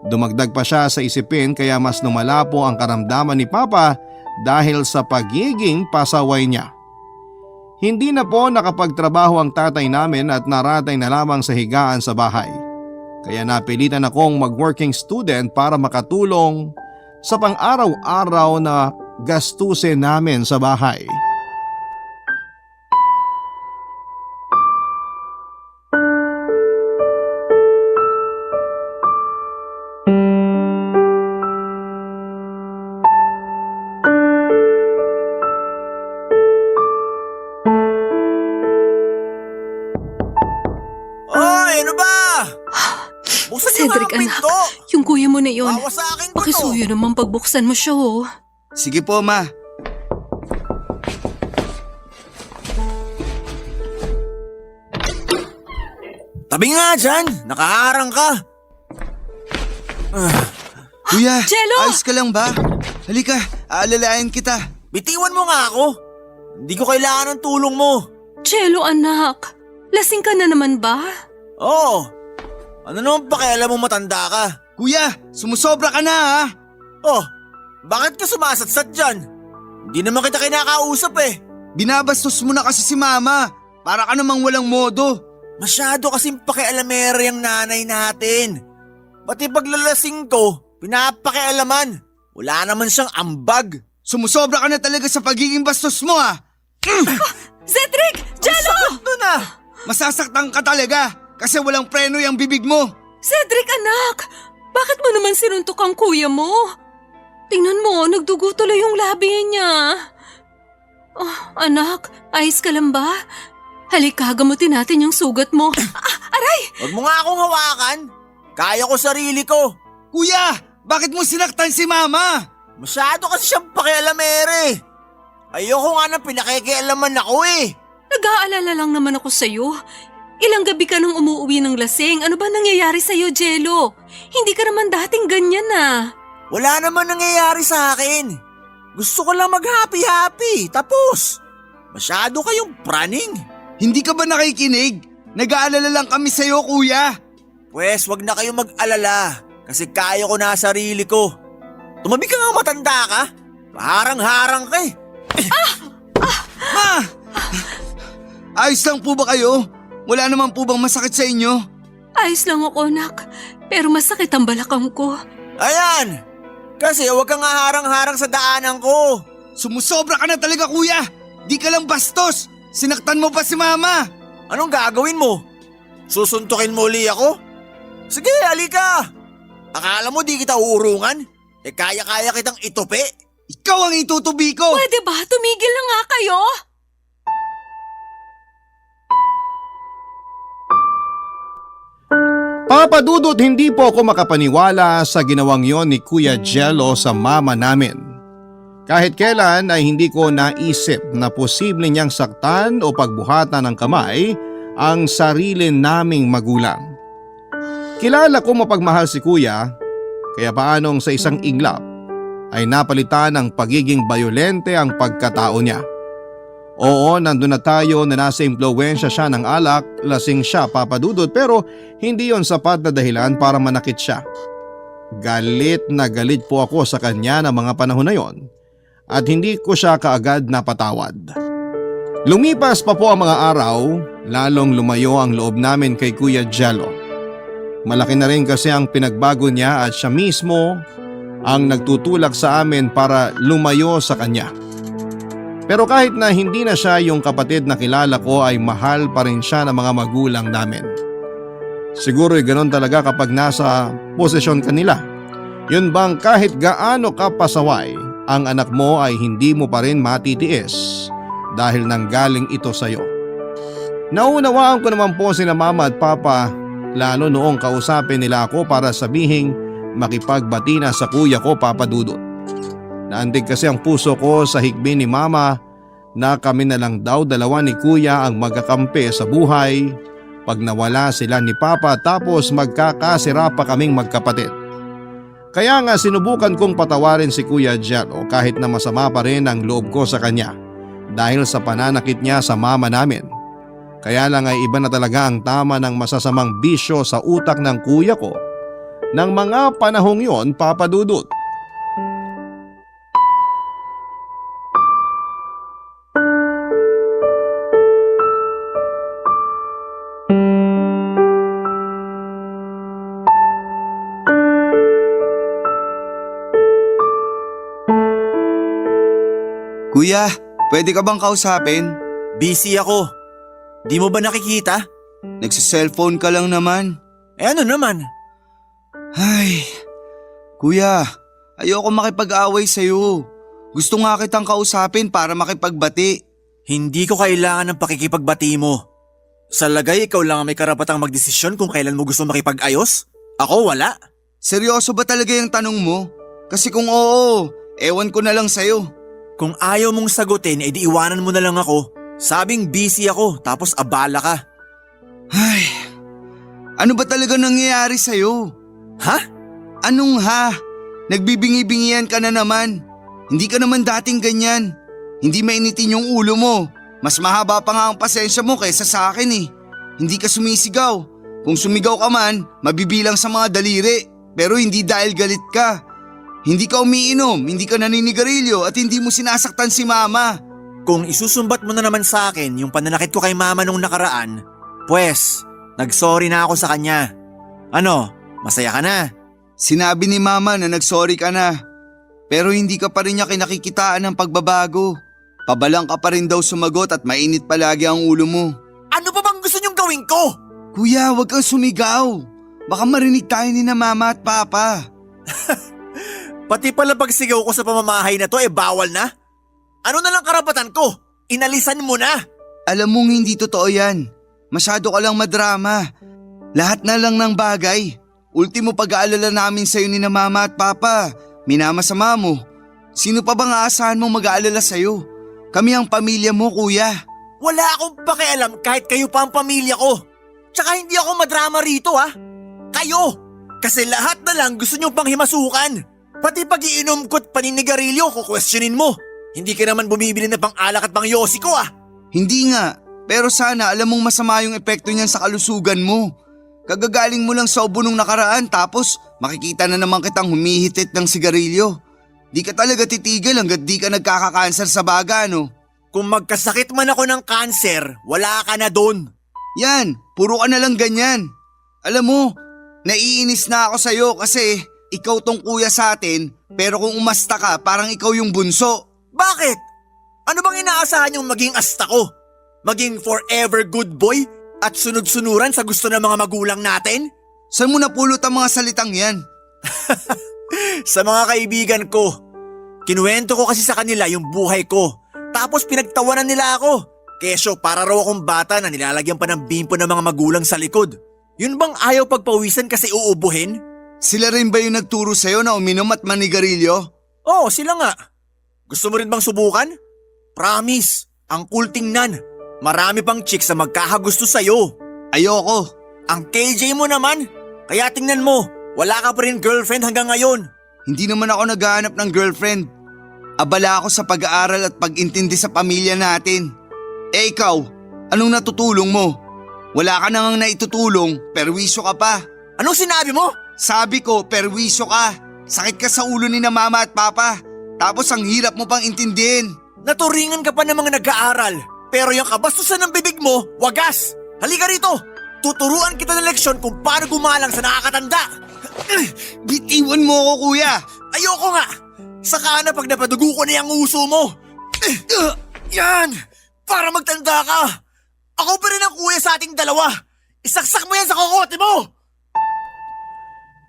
Dumagdag pa siya sa isipin kaya mas lumala po ang karamdaman ni Papa dahil sa pagiging pasaway niya. Hindi na po nakapagtrabaho ang tatay namin at naratay na lamang sa higaan sa bahay. Kaya napilitan akong mag-working student para makatulong sa pang-araw-araw na gastusin namin sa bahay. Ano ba? Buksan niyo nga Cedric, ang pinto! Yung kuya mo na yon. Bawa sa akin ko to! Pakisuyo naman pagbuksan mo siya, oh. Sige po, ma. Tabi nga dyan! Nakaharang ka! Kuya, Jello! ayos ka lang ba? Halika, aalalayan kita. Bitiwan mo nga ako! Hindi ko kailangan ng tulong mo! Jello, anak. Lasing ka na naman ba? Oo! Ano naman pakialam mo matanda ka? Kuya, sumusobra ka na ha? Oh, bakit ka sumasatsat dyan? Hindi naman kita kinakausap eh! Binabastos mo na kasi si mama. Para ka namang walang modo. Masyado kasing pakialamera yung nanay natin. Pati paglalasing ko, pinapakialaman. Wala naman siyang ambag. Sumusobra ka na talaga sa pagiging bastos mo ha? Cedric! Jello! Sakit nun ah! Masasaktan ka talaga kasi walang preno yung bibig mo. Cedric, anak! Bakit mo naman sinuntok ang kuya mo? Tingnan mo, nagdugo tuloy yung labi niya. Oh, anak, ayos ka lang ba? Halika, gamutin natin yung sugat mo. Aray! Huwag mo nga akong hawakan. Kaya ko sarili ko. Kuya, bakit mo sinaktan si mama? Masyado kasi siyang pakialamere. Ayoko nga nang pinakikialaman ako eh. Nag-aalala lang naman ako sa'yo. Ilang gabi ka nang umuwi ng lasing. Ano ba nangyayari sa'yo, Jello? Hindi ka naman dating ganyan ah. Wala naman nangyayari sa akin. Gusto ko lang mag-happy-happy. Tapos, masyado kayong praning. Hindi ka ba nakikinig? Nag-aalala lang kami sa'yo, kuya. Pwes, wag na kayong mag-alala. Kasi kaya ko na sarili ko. Tumabi ka nga matanda ka. Harang-harang ka eh. Ma! Ayos lang po ba kayo? Wala naman po bang masakit sa inyo? Ayos lang ako, anak. Pero masakit ang balakang ko. Ayan! Kasi wag kang harang-harang sa daanan ko. Sumusobra ka na talaga, kuya. Di ka lang bastos. Sinaktan mo pa si mama. Anong gagawin mo? Susuntukin mo uli ako? Sige, halika! Akala mo di kita uurungan? Eh kaya-kaya kitang itupi. Ikaw ang itutubi ko. Pwede ba? Tumigil na nga kayo? Papa Dudut, hindi po ako makapaniwala sa ginawang yon ni Kuya Jello sa mama namin. Kahit kailan ay hindi ko naisip na posible niyang saktan o pagbuhatan ng kamay ang sarili naming magulang. Kilala ko mapagmahal si Kuya, kaya paanong sa isang iglap ay napalitan ng pagiging bayolente ang pagkatao niya. Oo, nandun na tayo na nasa impluwensya siya ng alak, lasing siya, Papa Dudut, pero hindi yon sapat na dahilan para manakit siya. Galit na galit po ako sa kanya ng mga panahon na yon at hindi ko siya kaagad napatawad. Lumipas pa po ang mga araw, lalong lumayo ang loob namin kay Kuya Jello. Malaki na rin kasi ang pinagbago niya at siya mismo ang nagtutulak sa amin para lumayo sa kanya. Pero kahit na hindi na siya yung kapatid na kilala ko ay mahal pa rin siya ng mga magulang namin. Siguro ganoon talaga kapag nasa posisyon ka nila. Yun bang kahit gaano ka pasaway, ang anak mo ay hindi mo pa rin matitiis dahil nanggaling ito sa'yo. Naunawaan ko naman po sina mama at papa lalo noong kausapin nila ako para sabihing makipagbati na sa kuya ko, Papa Dudut. Naantig kasi ang puso ko sa hikbi ni mama na kami na lang daw dalawa ni kuya ang magkakampi sa buhay pag nawala sila ni papa tapos magkakasira pa kaming magkapatid. Kaya nga sinubukan kong patawarin si Kuya Jello kahit na masama pa rin ang loob ko sa kanya dahil sa pananakit niya sa mama namin. Kaya lang ay iba na talaga ang tama ng masasamang bisyo sa utak ng kuya ko ng mga panahong yon, Papa Dudut. Kuya, pwede ka bang kausapin? Busy ako. Di mo ba nakikita? Nagsa-cellphone ka lang naman. Eh ano naman? Ay, kuya, ayoko makipag-away sa'yo. Gusto nga kitang kausapin para makipagbati. Hindi ko kailangan ng pakikipagbati mo. Sa lagay ikaw lang ang may karapatang magdesisyon kung kailan mo gusto makipag-ayos? Ako wala. Seryoso ba talaga yung tanong mo? Kasi kung oo, ewan ko na lang sa'yo. Kung ayaw mong sagutin, edi iwanan mo na lang ako. Sabing busy ako, tapos abala ka. Ay, ano ba talaga nangyayari sa'yo? Ha? Anong ha? Nagbibingi-bingihan ka na naman. Hindi ka naman dating ganyan. Hindi mainitin yung ulo mo. Mas mahaba pa nga ang pasensya mo kaysa sa akin eh. Hindi ka sumisigaw. Kung sumigaw ka man, mabibilang sa mga daliri. Pero hindi dahil galit ka. Hindi ka umiinom, hindi ka naninigarilyo at hindi mo sinasaktan si mama. Kung isusumbat mo na naman sa akin yung pananakit ko kay mama nung nakaraan, pues, nagsorry na ako sa kanya. Ano, masaya ka na? Sinabi ni mama na nagsorry ka na. Pero hindi ka pa rin niya kinakikitaan ng pagbabago. Pabalang ka pa rin daw sumagot at mainit palagi ang ulo mo. Ano pa bang gusto niyong gawin ko? Kuya, huwag kang sumigaw. Baka marinig tayo ni na mama at papa. Pati pala pagsigaw ko sa pamamahay na to bawal na? Ano na lang karapatan ko? Inalisan mo na! Alam mong hindi totoo yan. Masyado ka lang madrama. Lahat na lang ng bagay. Ultimo pag-aalala namin sa'yo ni na mama at papa. Minamasama mo. Sino pa bang aasahan mong mag-aalala sa'yo? Kami ang pamilya mo, kuya. Wala akong pakialam kahit kayo pa ang pamilya ko. Tsaka hindi ako madrama rito Kayo! Kasi lahat na lang gusto nyo pang himasukan. Pati pag-iinom ko't paninigarilyo ko questionin mo. Hindi ka naman bumibili na pang alak at pang yosi ko Hindi nga, pero sana alam mong masama yung epekto niyan sa kalusugan mo. Kagagaling mo lang sa ubo nung nakaraan tapos makikita na naman kitang humihitit ng sigarilyo. Di ka talaga titigil hanggat di ka nagkakakanser sa baga, no? Kung magkasakit man ako ng kanser, wala ka na doon. Yan, puro ka na lang ganyan. Alam mo, naiinis na ako sa'yo kasi ikaw tong kuya sa atin pero kung umasta ka parang ikaw yung bunso. Bakit? Ano bang inaasahan yung maging asta ko? Maging forever good boy at sunod-sunuran sa gusto ng mga magulang natin? Saan mo napulot ang mga salitang yan? Sa mga kaibigan ko. Kinuwento ko kasi sa kanila yung buhay ko. Tapos pinagtawanan nila ako. Kesyo para raw akong bata na nilalagyan pa ng bimpo ng mga magulang sa likod. Yun bang ayaw pagpawisan kasi uubuhin? Sila rin ba yung nagturo sa'yo na uminom at manigarilyo? Oo, sila nga. Gusto mo rin bang subukan? Promise, ang cool tingnan. Marami pang chicks na magkakagusto sa'yo. Ayoko. Ang KJ mo naman. Kaya tingnan mo, wala ka pa rin girlfriend hanggang ngayon. Hindi naman ako naghahanap ng girlfriend. Abala ako sa pag-aaral at pag-intindi sa pamilya natin. Eh ikaw, anong natutulong mo? Wala ka nang naitutulong, perwisyo ka pa. Anong sinabi mo? Sabi ko, perwisyo ka. Sakit ka sa ulo ni na mama at papa. Tapos ang hirap mo pang intindihin. Naturingan ka pa ng mga nag-aaral. Pero yung kabastusan ng bibig mo, wagas. Halika rito. Tuturuan kita ng leksyon kung paano gumalang sa nakakatanda. Bitiwan mo ako, kuya! Ayoko nga! Saka na pag napadugo ko na yung uso mo. Yan! Para magtanda ka! Ako pa rin ang kuya sa ating dalawa! Isaksak mo yan sa kokote mo!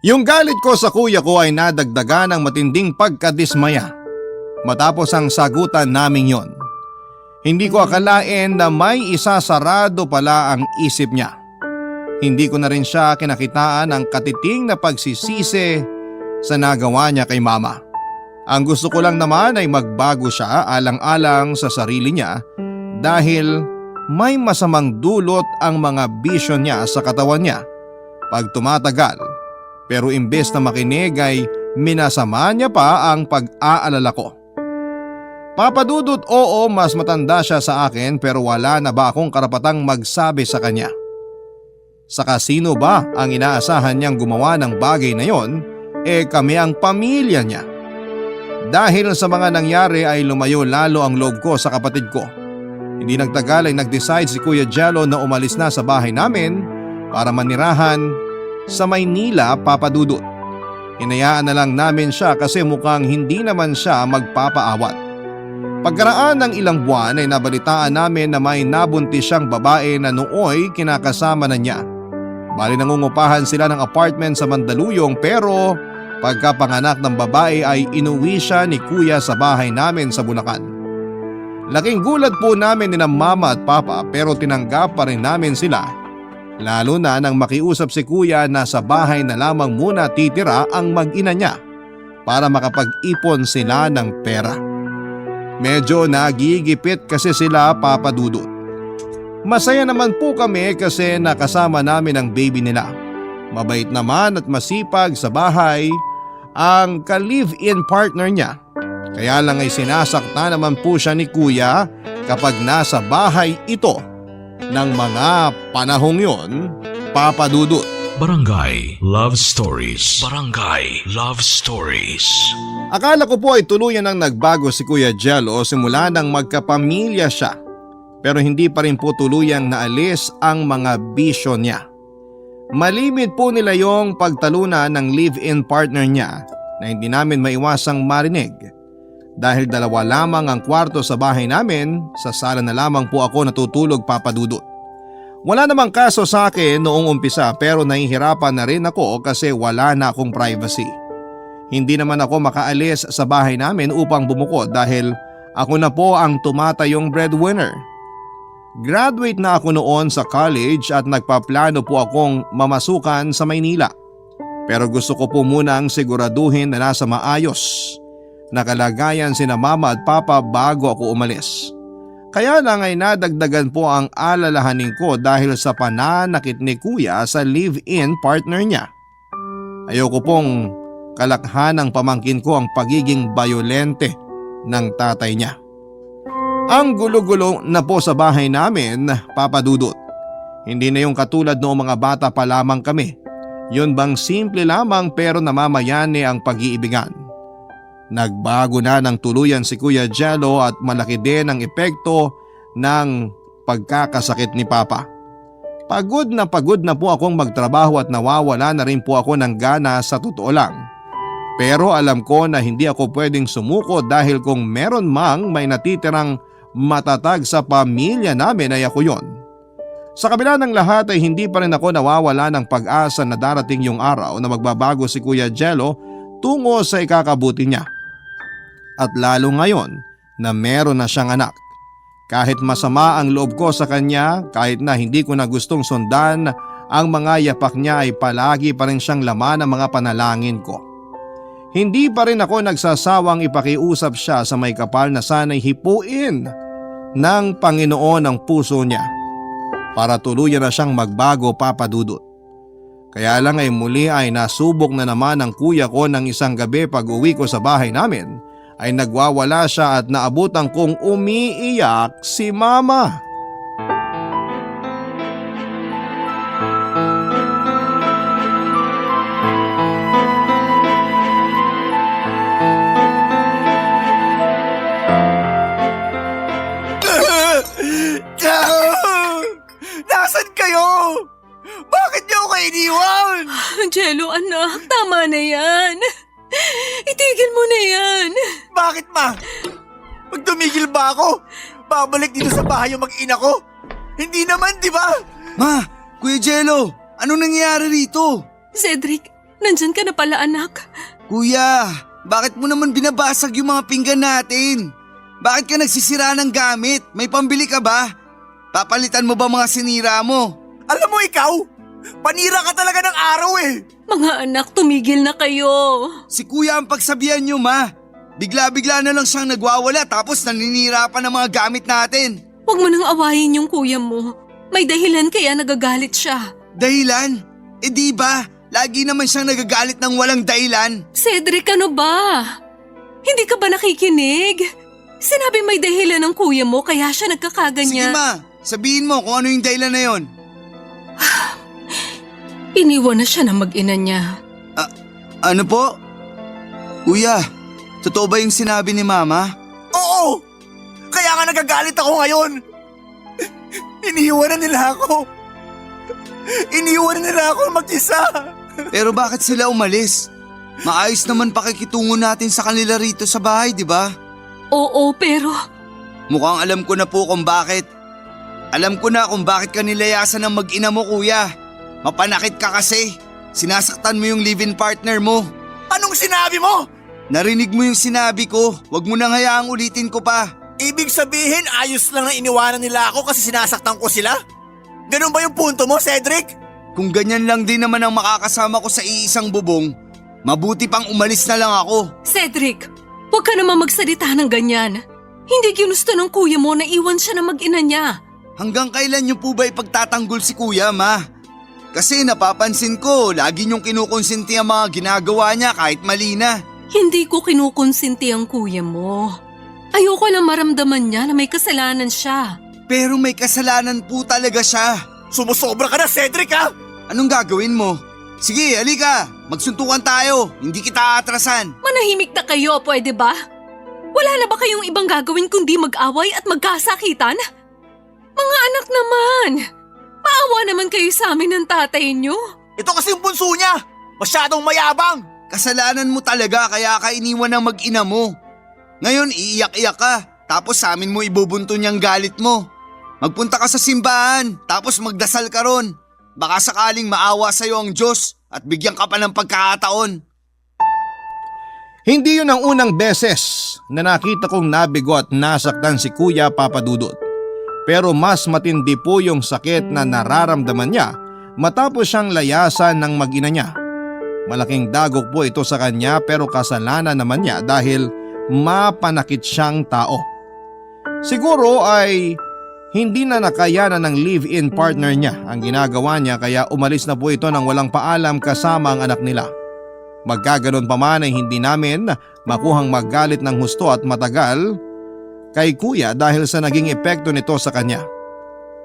Yung galit ko sa kuya ko ay nadagdagan ng matinding pagkadismaya matapos ang sagutan naming yon. Hindi ko akalain na may isasarado pala ang isip niya. Hindi ko na rin siya kinakitaan ang katiting na pagsisisi sa nagawa niya kay mama. Ang gusto ko lang naman ay magbago siya alang-alang sa sarili niya dahil may masamang dulot ang mga bisyo niya sa katawan niya pag tumatagal. Pero imbes na makinig ay minasama niya pa ang pag-aalala ko. Papa Dudut, oo, mas matanda siya sa akin pero wala na ba akong karapatang magsabi sa kanya? Saka sino ba ang inaasahan niyang gumawa ng bagay na yon? Kami ang pamilya niya. Dahil sa mga nangyari ay lumayo lalo ang loob ko sa kapatid ko. Hindi nagtagal ay nag-decide si Kuya Jello na umalis na sa bahay namin para manirahan sa Maynila, Papa Dudut. Hinayaan na lang namin siya kasi mukhang hindi naman siya magpapaawat. Pagkaraan ng ilang buwan ay nabalitaan namin na may nabuntis siyang babae na nooy kinakasama na niya. Bali nangungupahan sila ng apartment sa Mandaluyong pero pagkapanganak ng babae ay inuwi siya ni Kuya sa bahay namin sa Bulacan. Laking gulat po namin ni Mama at Papa pero tinanggap pa rin namin sila. Lalo na nang makiusap si Kuya na sa bahay na lamang muna titira ang mag-ina niya para makapag-ipon sila ng pera. Medyo nagigipit kasi sila, Papa Dudut. Masaya naman po kami kasi nakasama namin ang baby nila. Mabait naman at masipag sa bahay ang ka-live-in partner niya. Kaya lang ay sinasakta naman po siya ni Kuya kapag nasa bahay ito ng mga panahong yon, Papa Dudut. Barangay Love Stories. Barangay Love Stories. Akala ko po ay tuluyan ang nagbago si Kuya Jello simula nang magkapamilya siya. Pero hindi pa rin po tuluyang naalis ang mga bisyo niya. Malimit po nila yung pagtalunan ng live-in partner niya na hindi namin maiwasang marinig. Dahil dalawa lamang ang kwarto sa bahay namin, sa sala na lamang po ako natutulog, Papa Dudut. Wala namang kaso sa akin noong umpisa pero nahihirapan na rin ako kasi wala na akong privacy. Hindi naman ako makaalis sa bahay namin upang bumukod dahil ako na po ang tumatayong breadwinner. Graduate na ako noon sa college at nagpaplano po akong mamasukan sa Maynila. Pero gusto ko po munang siguraduhin na nasa maayos na kalagayan sina Mama at Papa bago ako umalis. Kaya lang ay nadagdagan po ang alalahanin ko dahil sa pananakit ni Kuya sa live-in partner niya. Ayoko pong kalakhanang pamangkin ko ang pagiging bayolente ng tatay niya. Ang gulo-gulo na po sa bahay namin, Papa Dudut. Hindi na yung katulad noong mga bata pa lamang kami. Yun bang simple lamang pero namamayani ang pag-iibigan. Nagbago na ng tuluyan si Kuya Jello at malaki din ang epekto ng pagkakasakit ni Papa. Pagod na po akong magtrabaho at nawawala na rin po ako ng gana sa totoo lang. Pero alam ko na hindi ako pwedeng sumuko dahil kung meron mang may natitirang matatag sa pamilya namin ay ako yon. Sa kabila ng lahat ay hindi pa rin ako nawawala ng pag-asa na darating yung araw na magbabago si Kuya Jello tungo sa ikakabuti niya. At lalo ngayon na meron na siyang anak. Kahit masama ang loob ko sa kanya, kahit na hindi ko na gustong sundan ang mga yapak niya ay palagi pa rin siyang laman ng mga panalangin ko. Hindi pa rin ako nagsasawang ipakiusap siya sa may kapal na sana'y hipuin ng Panginoon ang puso niya para tuluyan na siyang magbago, Papa Dudut. Kaya lang ay muli ay nasubok na naman ang kuya ko ng isang gabi pag uwi ko sa bahay namin ay nagwawala siya at naabutan kong umiiyak si Mama. Nasaan kayo? iniwan! Jello, anak, tama na yan. Itigil mo na yan. Bakit, ma? Pag tumigil ba ako, babalik dito sa bahay yung mag-ina ko? Hindi naman, di ba? Ma, Kuya Jello, anong nangyayari rito? Cedric, nandyan ka na pala, anak. Kuya, bakit mo naman binabasag yung mga pinggan natin? Bakit ka nagsisira ng gamit? May pambili ka ba? Papalitan mo ba mga sinira mo? Alam mo ikaw, panira ka talaga ng araw eh. Mga anak, tumigil na kayo. Si Kuya ang pagsabihan nyo, ma. Bigla-bigla na lang siyang nagwawala tapos naninira pa ng mga gamit natin. Huwag mo nang awayin yung kuya mo. May dahilan kaya nagagalit siya. Dahilan? Eh di ba? Lagi naman siyang nagagalit ng walang dahilan. Cedric, ano ba? Hindi ka ba nakikinig? Sinabi may dahilan ng kuya mo kaya siya Sige nagkakaganyan. ma, sabihin mo kung ano yung dahilan na yon. Iniwan na siya ng mag-ina niya. Ano po? Kuya, totoo ba yung sinabi ni Mama? Oo! Kaya nga nagagalit ako ngayon. Iniwan na nila ako. Iniwan na nila ako mag-isa. Pero bakit sila umalis? Maayos naman pakikitungo natin sa kanila rito sa bahay, di ba? Oo, pero Mukhang alam ko na po kung bakit. Alam ko na kung bakit ka nilayasan ng mag-ina mo, kuya. Mapanakit ka kasi. Sinasaktan mo yung live-in partner mo. Anong sinabi mo? Narinig mo yung sinabi ko. Huwag mo nang hayaang ulitin ko pa. Ibig sabihin ayos lang na iniwanan nila ako kasi sinasaktan ko sila? Ganun ba yung punto mo, Cedric? Kung ganyan lang din naman ang makakasama ko sa iisang bubong, mabuti pang umalis na lang ako. Cedric, huwag ka naman magsalita ng ganyan. Hindi ginusto ng kuya mo na iwan siya ng mag-ina niya. Hanggang kailan niyo po ba ipagtatanggol si kuya, ma? Kasi napapansin ko, lagi niyong kinukonsinti ang mga ginagawa niya kahit mali na. Hindi ko kinukonsinti ang kuya mo. Ayoko lang maramdaman niya na may kasalanan siya. Pero may kasalanan po talaga siya. Sumusobra ka na, Cedric, ha? Anong gagawin mo? Sige, halika. Magsuntukan tayo. Hindi kita aatrasan. Manahimik na kayo, pwede ba? Wala na ba kayong ibang gagawin kundi mag-away at magkasakitan? Mga anak naman! Maawa naman kayo sa amin ng tatay niyo. Ito kasi yung bunso niya. Masyadong mayabang. Kasalanan mo talaga kaya ka iniwan ng mag-ina mo. Ngayon iiyak-iyak ka. Tapos sa amin mo ibubunto niyang galit mo. Magpunta ka sa simbahan. Tapos magdasal ka ron. Baka sakaling maawa sa'yo ang Diyos at bigyan ka pa ng pagkakataon. Hindi yun ang unang beses na nakita kong nabigo at nasaktan si Kuya Papadudot. Pero mas matindi po yung sakit na nararamdaman niya matapos siyang layasan ng mag-ina niya. Malaking dagok po ito sa kanya pero kasalanan naman niya dahil mapanakit siyang tao. Siguro ay hindi na nakayanan ng live-in partner niya ang ginagawa niya kaya umalis na po ito nang walang paalam kasama ang anak nila. Magkaganon pa man ay hindi namin makuhang magalit ng husto at matagal kay kuya dahil sa naging epekto nito sa kanya.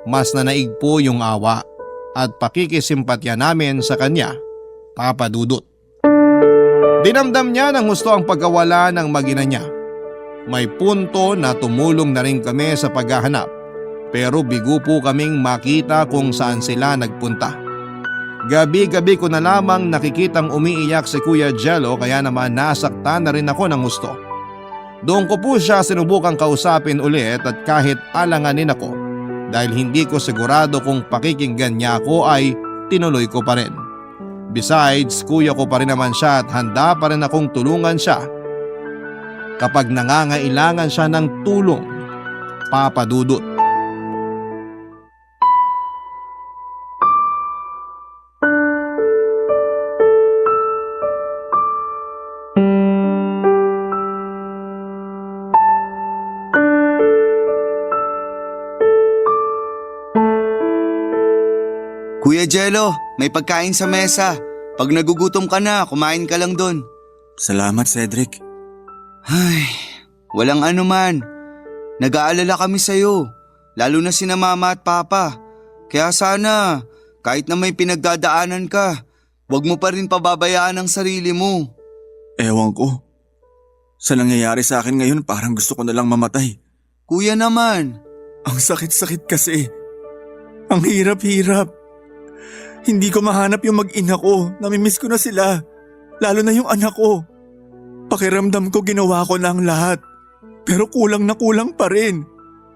Mas nanaig po yung awa at pakikisimpatya namin sa kanya, Papa Dudut. Dinamdam niya ng husto ang pagkawala ng mag-ina niya. May punto na tumulong na rin kami sa paghahanap pero bigo po kaming makita kung saan sila nagpunta. Gabi-gabi ko na lamang nakikitang umiiyak si Kuya Jello kaya naman nasaktan na rin ako ng gusto. Doon ko po siya sinubukang kausapin ulit at kahit alanganin ako dahil hindi ko sigurado kung pakikinggan niya ako ay tinuloy ko pa rin. Besides, kuya ko pa rin naman siya at handa pa rin akong tulungan siya kapag nangangailangan siya ng tulong, Papa Dudut. Kuya Jello, may pagkain sa mesa. Pag nagugutom ka na, kumain ka lang doon. Salamat, Cedric. Ay, walang anuman. Nag-aalala kami sa'yo, lalo na sina Mama at Papa. Kaya sana, kahit na may pinagdadaanan ka, huwag mo pa rin pababayaan ang sarili mo. Ewan ko. Sa nangyayari sa akin ngayon parang gusto ko na lang mamatay. Kuya naman. Ang sakit-sakit kasi. Ang hirap-hirap. Hindi ko mahanap yung mag-ina ko. Namimiss ko na sila. Lalo na yung anak ko. Pakiramdam ko ginawa ko na ang lahat. Pero kulang na kulang pa rin.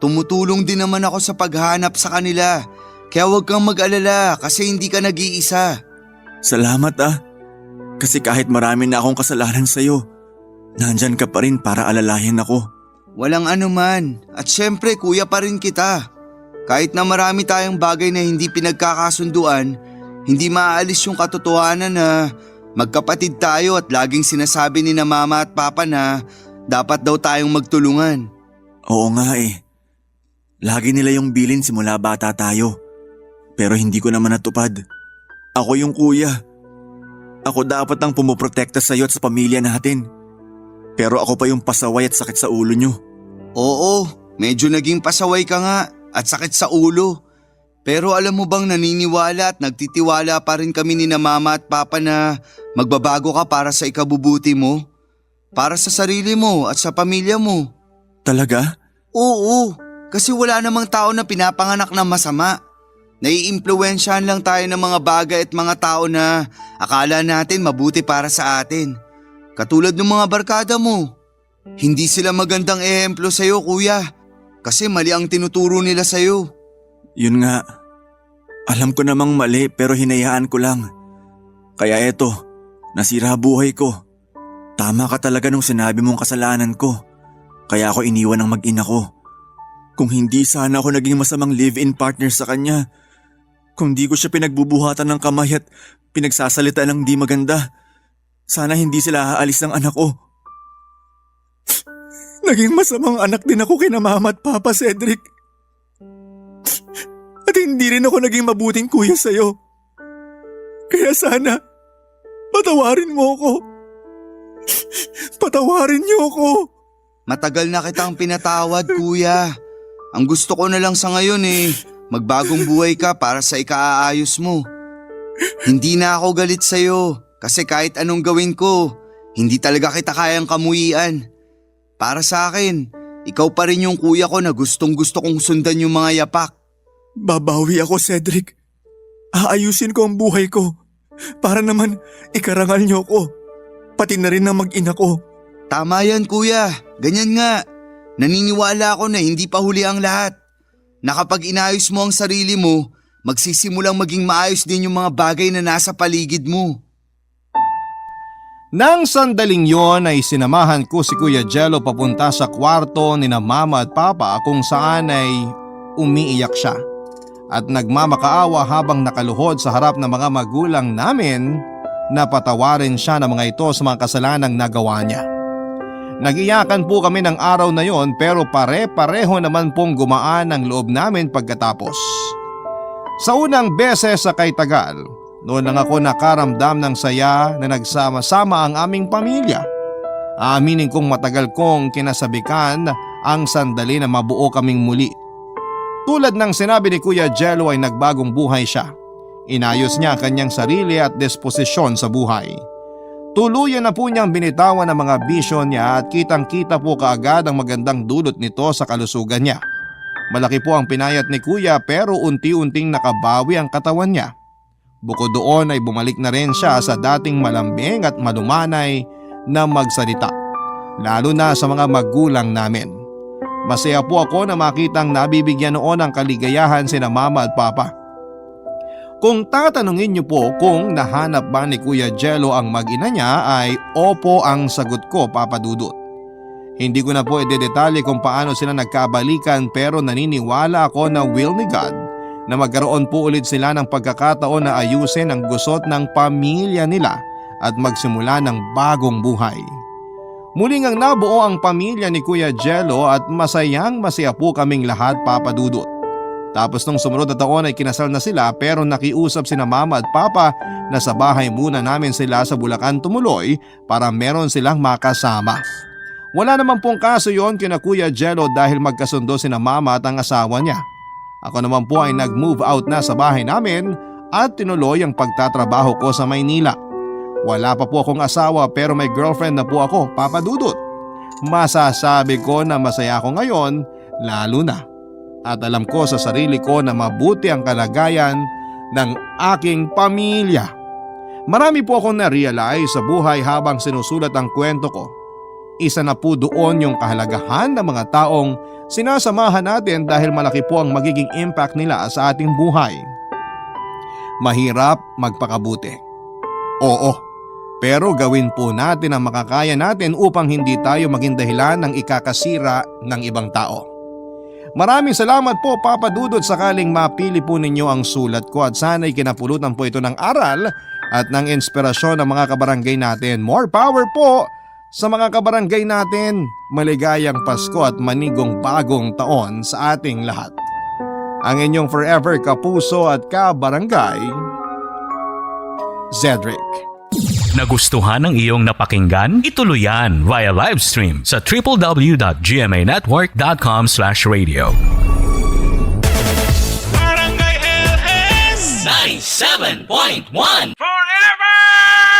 Tumutulong din naman ako sa paghanap sa kanila. Kaya huwag kang mag-alala kasi hindi ka nag-iisa. Salamat Kasi kahit marami na akong kasalanan sa'yo, nandyan ka pa rin para alalayan ako. Walang anuman. At syempre kuya pa rin kita. Kahit na marami tayong bagay na hindi pinagkakasunduan, hindi maaalis yung katotohanan na magkapatid tayo at laging sinasabi ni na mama at papa na dapat daw tayong magtulungan. Oo nga Lagi nila yung bilin simula bata tayo. Pero hindi ko naman natupad. Ako yung kuya. Ako dapat ang pumoprotekta sa'yo at sa pamilya natin. Pero ako pa yung pasaway at sakit sa ulo nyo. Oo, medyo naging pasaway ka nga at sakit sa ulo. Pero alam mo bang naniniwala at nagtitiwala pa rin kami ni na mama at papa na magbabago ka para sa ikabubuti mo? Para sa sarili mo at sa pamilya mo. Talaga? Oo, kasi wala namang tao na pinapanganak na masama. Naiimpluwensyahan lang tayo ng mga bagay at mga tao na akala natin mabuti para sa atin. Katulad ng mga barkada mo. Hindi sila magandang ehemplo sa'yo kuya. Kasi mali ang tinuturo nila sa'yo. Yun nga. Alam ko namang mali pero hinayaan ko lang. Kaya eto, nasira buhay ko. Tama ka talaga nung sinabi mong kasalanan ko. Kaya ako iniwan ng mag-ina ko. Kung hindi sana ako naging masamang live-in partner sa kanya. Kung di ko siya pinagbubuhatan ng kamay at pinagsasalita ng di maganda. Sana hindi sila aalis ng anak ko. Naging masamang anak din ako kina mama at papa, Cedric. At hindi rin ako naging mabuting kuya sa'yo. Kaya sana, patawarin mo ako. Patawarin niyo ako. Matagal na kitang pinatawad kuya. Ang gusto ko na lang sa ngayon magbagong buhay ka para sa ikaaayos mo. Hindi na ako galit sa'yo kasi kahit anong gawin ko, hindi talaga kita kayang kamuyian. Para sa akin, ikaw pa rin yung kuya ko na gustong gusto kong sundan yung mga yapak. Babawi ako, Cedric. Aayusin ko ang buhay ko para naman ikarangal niyo ko. Pati na rin ang mag-ina ko. Tama yan kuya, ganyan nga. Naniniwala ako na hindi pa huli ang lahat. Na kapag inayos mo ang sarili mo, magsisimulang maging maayos din yung mga bagay na nasa paligid mo. Nang sandaling yon ay sinamahan ko si Kuya Jello papunta sa kwarto ni na mama at papa kung saan ay umiiyak siya. At nagmamakaawa habang nakaluhod sa harap ng mga magulang namin na patawarin siya ng mga ito sa mga kasalanang nagawa niya. Nag-iyakan po kami ng araw na yon pero pare-pareho naman pong gumaan ang loob namin pagkatapos. Sa unang beses sa kay tagal, noon lang ako nakaramdam ng saya na nagsama-sama ang aming pamilya. Aminin kong matagal kong kinasabikan ang sandali na mabuo kaming muli. Tulad ng sinabi ni Kuya Jello ay nagbagong buhay siya. Inayos niya kanyang sarili at disposisyon sa buhay. Tuluyan na po niyang binitawan ang mga bisyon niya at kitang-kita po kaagad ang magandang dulot nito sa kalusugan niya. Malaki po ang pinayat ni Kuya pero unti-unting nakabawi ang katawan niya. Bukod doon ay bumalik na rin siya sa dating malambing at malumanay na magsalita, lalo na sa mga magulang namin. Masaya po ako na makitang nabibigyan noon ng kaligayahan sina mama at papa. Kung tatanungin niyo po kung nahanap ba ni Kuya Jello ang mag-ina niya ay opo ang sagot ko, Papa Dudut. Hindi ko na po idedetalye kung paano sila nagkabalikan pero naniniwala ako na will ni God na magkaroon po ulit sila ng pagkakataon na ayusin ang gusot ng pamilya nila at magsimula ng bagong buhay. Muling ang nabuo ang pamilya ni Kuya Jello at masayang masaya po kaming lahat, Papa Dudut. Tapos nung sumunod na taon ay kinasal na sila pero nakiusap sina mama at papa na sa bahay muna namin sila sa Bulacan tumuloy para meron silang makasama. Wala naman pong kaso yon kina Kuya Jello dahil magkasundo sina mama at ang asawa niya. Ako naman po ay nag-move out na sa bahay namin at tinuloy ang pagtatrabaho ko sa Maynila. Wala pa po akong asawa pero may girlfriend na po ako, Papa Dudut. Masasabi ko na masaya ako ngayon lalo na. At alam ko sa sarili ko na mabuti ang kalagayan ng aking pamilya. Marami po akong na-realize sa buhay habang sinusulat ang kwento ko. Isa na po doon yung kahalagahan ng mga taong sinasamahan natin dahil malaki po ang magiging impact nila sa ating buhay. Mahirap magpakabuti. Oo, pero gawin po natin ang makakaya natin upang hindi tayo maging dahilan ng ikakasira ng ibang tao. Maraming salamat po Papa Dudut, sakaling mapili po ninyo ang sulat ko at sana'y kinapulutan po ito ng aral at ng inspirasyon ng mga kabarangay natin. More power po sa mga kabarangay natin. Maligayang Pasko at manigong bagong taon sa ating lahat. Ang inyong forever kapuso at kabarangay, Zedric. Nagustuhan ng iyong napakinggan? Ituloy yan via live stream sa www.gmanetwork.com/radio. Barangay LS 97.1 Forever!